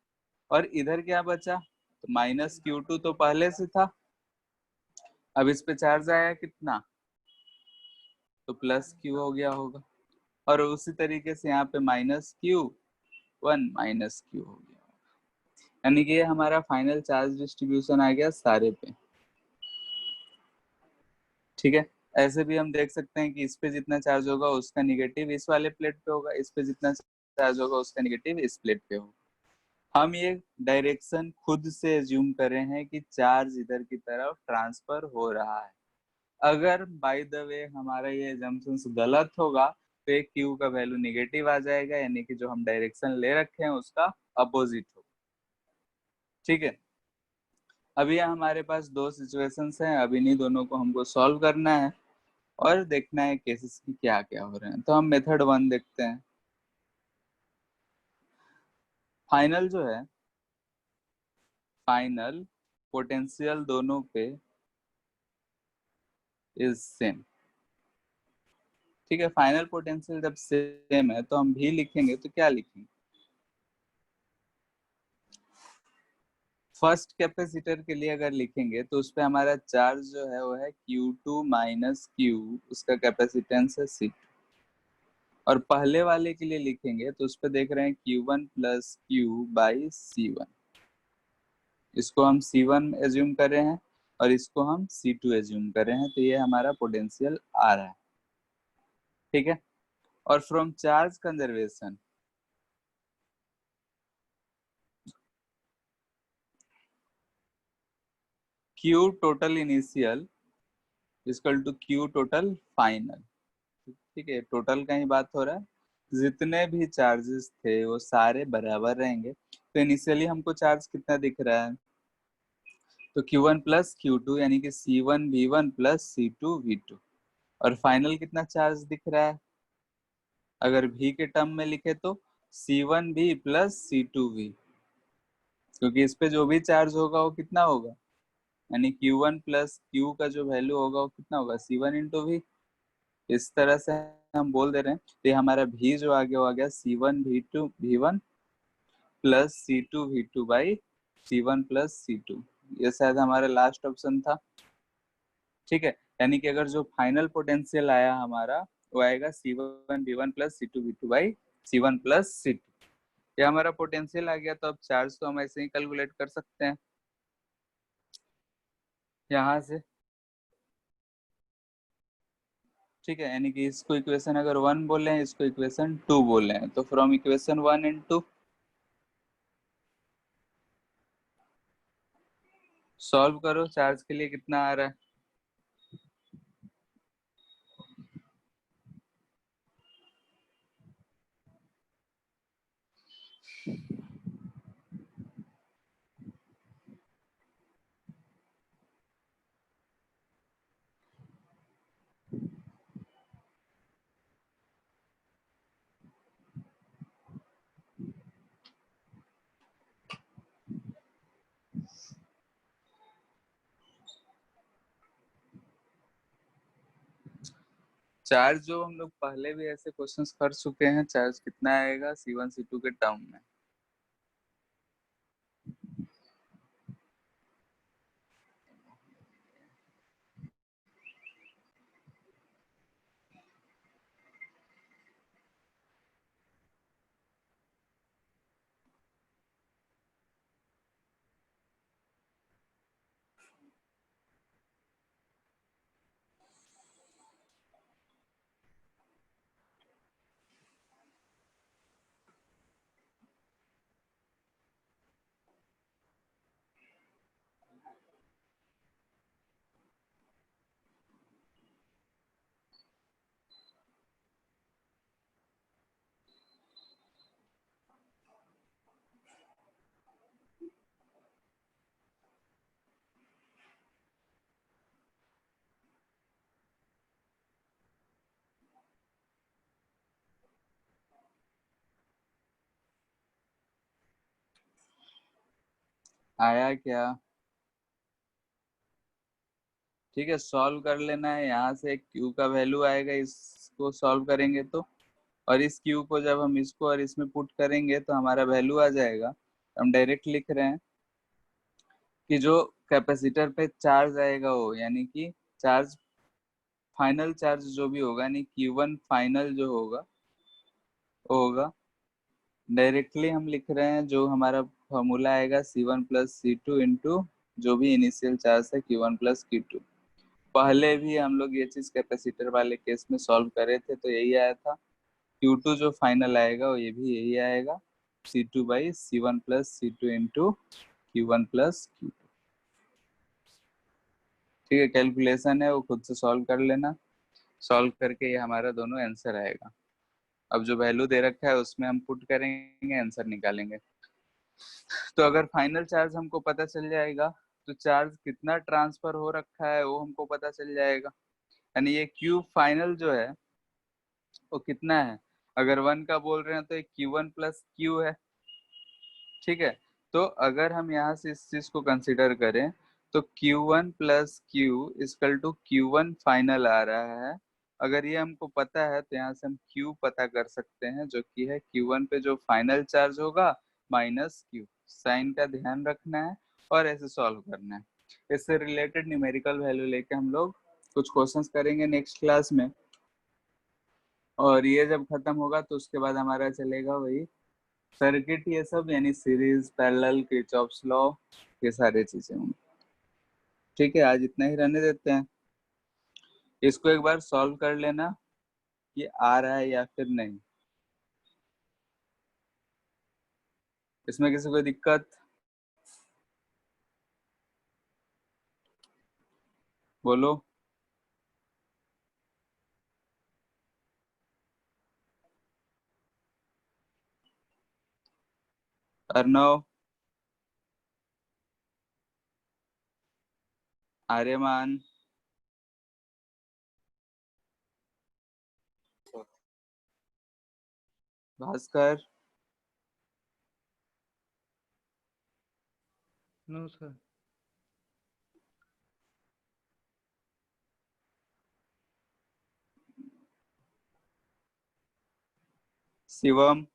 और इधर क्या बचा? तो माइनस Q2 तो पहले से था, अब इस पे चार्ज आया कितना? तो प्लस Q हो गया होगा। और उसी तरीके से यहाँ पे माइनस Q1 माइनस Q हो गया, यानी कि ये हमारा फाइनल चार्ज डिस्ट्रीब्यूशन आ गया सारे पे। ठीक है, ऐसे भी हम देख सकते हैं कि इस पे जितना चार्ज होगा उसका निगेटिव इस वाले प्लेट पे होगा, इस पे जितना चार्ज होगा उसका निगेटिव इस प्लेट पे होगा। हम ये डायरेक्शन खुद से एज्यूम कर रहे हैं कि चार्ज इधर की तरफ ट्रांसफर हो रहा है। अगर बाय द वे हमारा ये एजम्पशन गलत होगा तो एक क्यू का वैल्यू निगेटिव आ जाएगा, यानी कि जो हम डायरेक्शन ले रखे हैं उसका अपोजिट होगा। ठीक है, अभी यहाँ हमारे पास दो सिचुएशंस हैं, अब इन्हीं दोनों को हमको सॉल्व करना है और देखना है केसेस की क्या क्या हो रहे हैं। तो हम मेथड 1 देखते हैं। फाइनल जो है, फाइनल पोटेंशियल दोनों पे इज सेम। ठीक है, फाइनल पोटेंशियल जब सेम है तो हम भी लिखेंगे तो क्या लिखेंगे? फर्स्ट कैपेसिटर के लिए अगर लिखेंगे तो उस पे हमारा चार्ज जो है वो है Q2 माइनस Q, उसका कैपेसिटेंस है C2। और पहले वाले के लिए लिखेंगे तो उस पे देख रहे हैं Q1 plus Q by C1, इसको हम C1 एज्यूम कर रहे हैं और इसको हम C2 एज्यूम कर रहे हैं, तो ये हमारा पोटेंशियल आ रहा है। ठीक है, और from charge conservation Q total initial equal to Q total final. ठीक है, टोटल का ही बात हो रहा है। जितने भी चार्जेस थे वो सारे बराबर रहेंगे। तो इनिशियली हमको चार्ज कितना दिख रहा है, तो Q1 प्लस Q2 यानी कि C1 V1 plus C2 V2। और फाइनल कितना चार्ज दिख रहा है, अगर V के टर्म में लिखे तो C1 V plus C2 V, क्योंकि इस पे जो भी चार्ज होगा वो कितना होगा, यानी Q1 प्लस Q का जो वैल्यू होगा वो कितना होगा, C1 इंटू V। इस तरह से हम बोल दे रहे हैं। तो ये हमारा V जो आ गया वो आ गया C1 V2 V1 plus C2 V2 by C1 plus C2। ये शायद हमारा लास्ट ऑप्शन था। ठीक है, यानी कि अगर जो फाइनल पोटेंशियल आया हमारा वो आएगा C1 V1 plus C2 V2 by C1 plus C2। ये हमारा पोटेंशियल आ गया। तो अब चार्ज तो हम ऐसे ही कैलकुलेट कर सकते हैं यहाँ से। ठीक है, यानी कि इसको इक्वेशन अगर 1 बोले हैं, इसको इक्वेशन 2 बोले हैं, तो फ्रॉम इक्वेशन 1 एंड 2 सॉल्व करो चार्ज के लिए कितना आ रहा है। चार्ज जो हम लोग पहले भी ऐसे क्वेश्चंस कर चुके हैं, चार्ज कितना आएगा C1 C2 के टर्म में। आया क्या? ठीक है, सॉल्व कर लेना है। यहाँ से Q का वैल्यू आएगा, इसको सॉल्व करेंगे तो, और इस Q को जब हम इसको और इसमें पुट करेंगे तो हमारा वैल्यू आ जाएगा। हम डायरेक्ट लिख रहे हैं कि जो कैपेसिटर पे चार्ज आएगा वो, यानी कि चार्ज फाइनल चार्ज जो भी होगा, यानी Q1 फाइनल जो होगा वो होगा, डायरेक्टली हम लिख रहे हैं जो हमारा फॉर्मूला आएगा C1 प्लस C2 इंटू जो भी इनिशियल चार्ज है Q1 प्लस Q2। पहले भी हम लोग ये चीज कैपेसिटर वाले केस में सॉल्व करे थे तो यही आया था। Q2 जो फाइनल आएगा वो ये भी यही आएगा, C2 by C1 plus C2 into Q1 plus Q2। ठीक है, कैलकुलेशन है वो खुद से सॉल्व कर लेना। सॉल्व करके ये हमारा दोनों आंसर आएगा। अब जो वैल्यू दे रखा है उसमें हम पुट करेंगे, आंसर निकालेंगे। तो अगर फाइनल चार्ज हमको पता चल जाएगा तो चार्ज कितना ट्रांसफर हो रखा है वो हमको पता चल जाएगा। यानी ये Q फाइनल जो है वो कितना है, अगर 1 का बोल रहे हैं तो एक Q1 प्लस Q है। ठीक है, तो अगर हम यहाँ से इस चीज को कंसिडर करें तो Q1 plus Q equal to Q1 final आ रहा है। अगर ये हमको पता है तो यहाँ से हम Q पता कर सकते हैं, जो कि है Q1 पे जो फाइनल चार्ज होगा माइनस Q। साइन का ध्यान रखना है और ऐसे सॉल्व करना है। इससे रिलेटेड न्यूमेरिकल वैल्यू लेके हम लोग कुछ क्वेश्चंस करेंगे नेक्स्ट क्लास में। और ये जब खत्म होगा तो उसके बाद हमारा चलेगा वही सर्किट, ये सब यानी सीरीज पैरेलल किरचॉफ्स लॉ, ये सारी चीजें होंगी। ठीक है, आज इतना ही रहने देते हैं। इसको एक बार सॉल्व कर लेना कि आ रहा है या फिर नहीं। इसमें किसी को दिक्कत? बोलो। Arnav, Aryaman, Bhaskar, no sir. Shivam.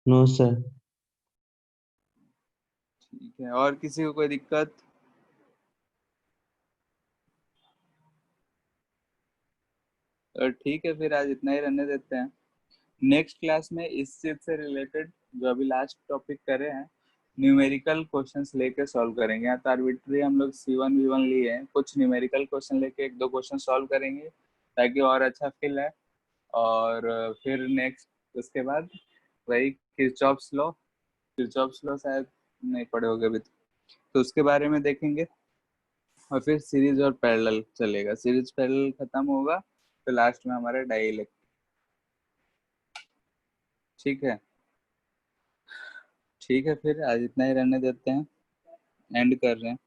No sir. ठीक है, और किसी को कोई दिक्कत? ठीक है, फिर आज इतना ही रहने देते हैं। नेक्स्ट क्लास में इस चीज से रिलेटेड जो अभी लास्ट टॉपिक करे हैं, न्यूमेरिकल क्वेश्चंस लेके सॉल्व करेंगे। यहाँ तो आर्बिट्री हम लोग C1 V1 लिए हैं, कुछ न्यूमेरिकल क्वेश्चन लेके एक दो क्वेश्चन सॉल्व करेंगे ताकि और अच्छा फील है। और फिर नेक्स्ट उसके बाद वही किरचॉफ्स लॉ शायद नहीं पढ़े होगे अभी तो उसके बारे में देखेंगे। और फिर सीरीज और पैरेलल चलेगा, सीरीज पैरेलल खत्म होगा तो लास्ट में हमारा डाइलेक्ट्रिक। ठीक है। ठीक है, फिर आज इतना ही रहने देते हैं, एंड कर रहे हैं।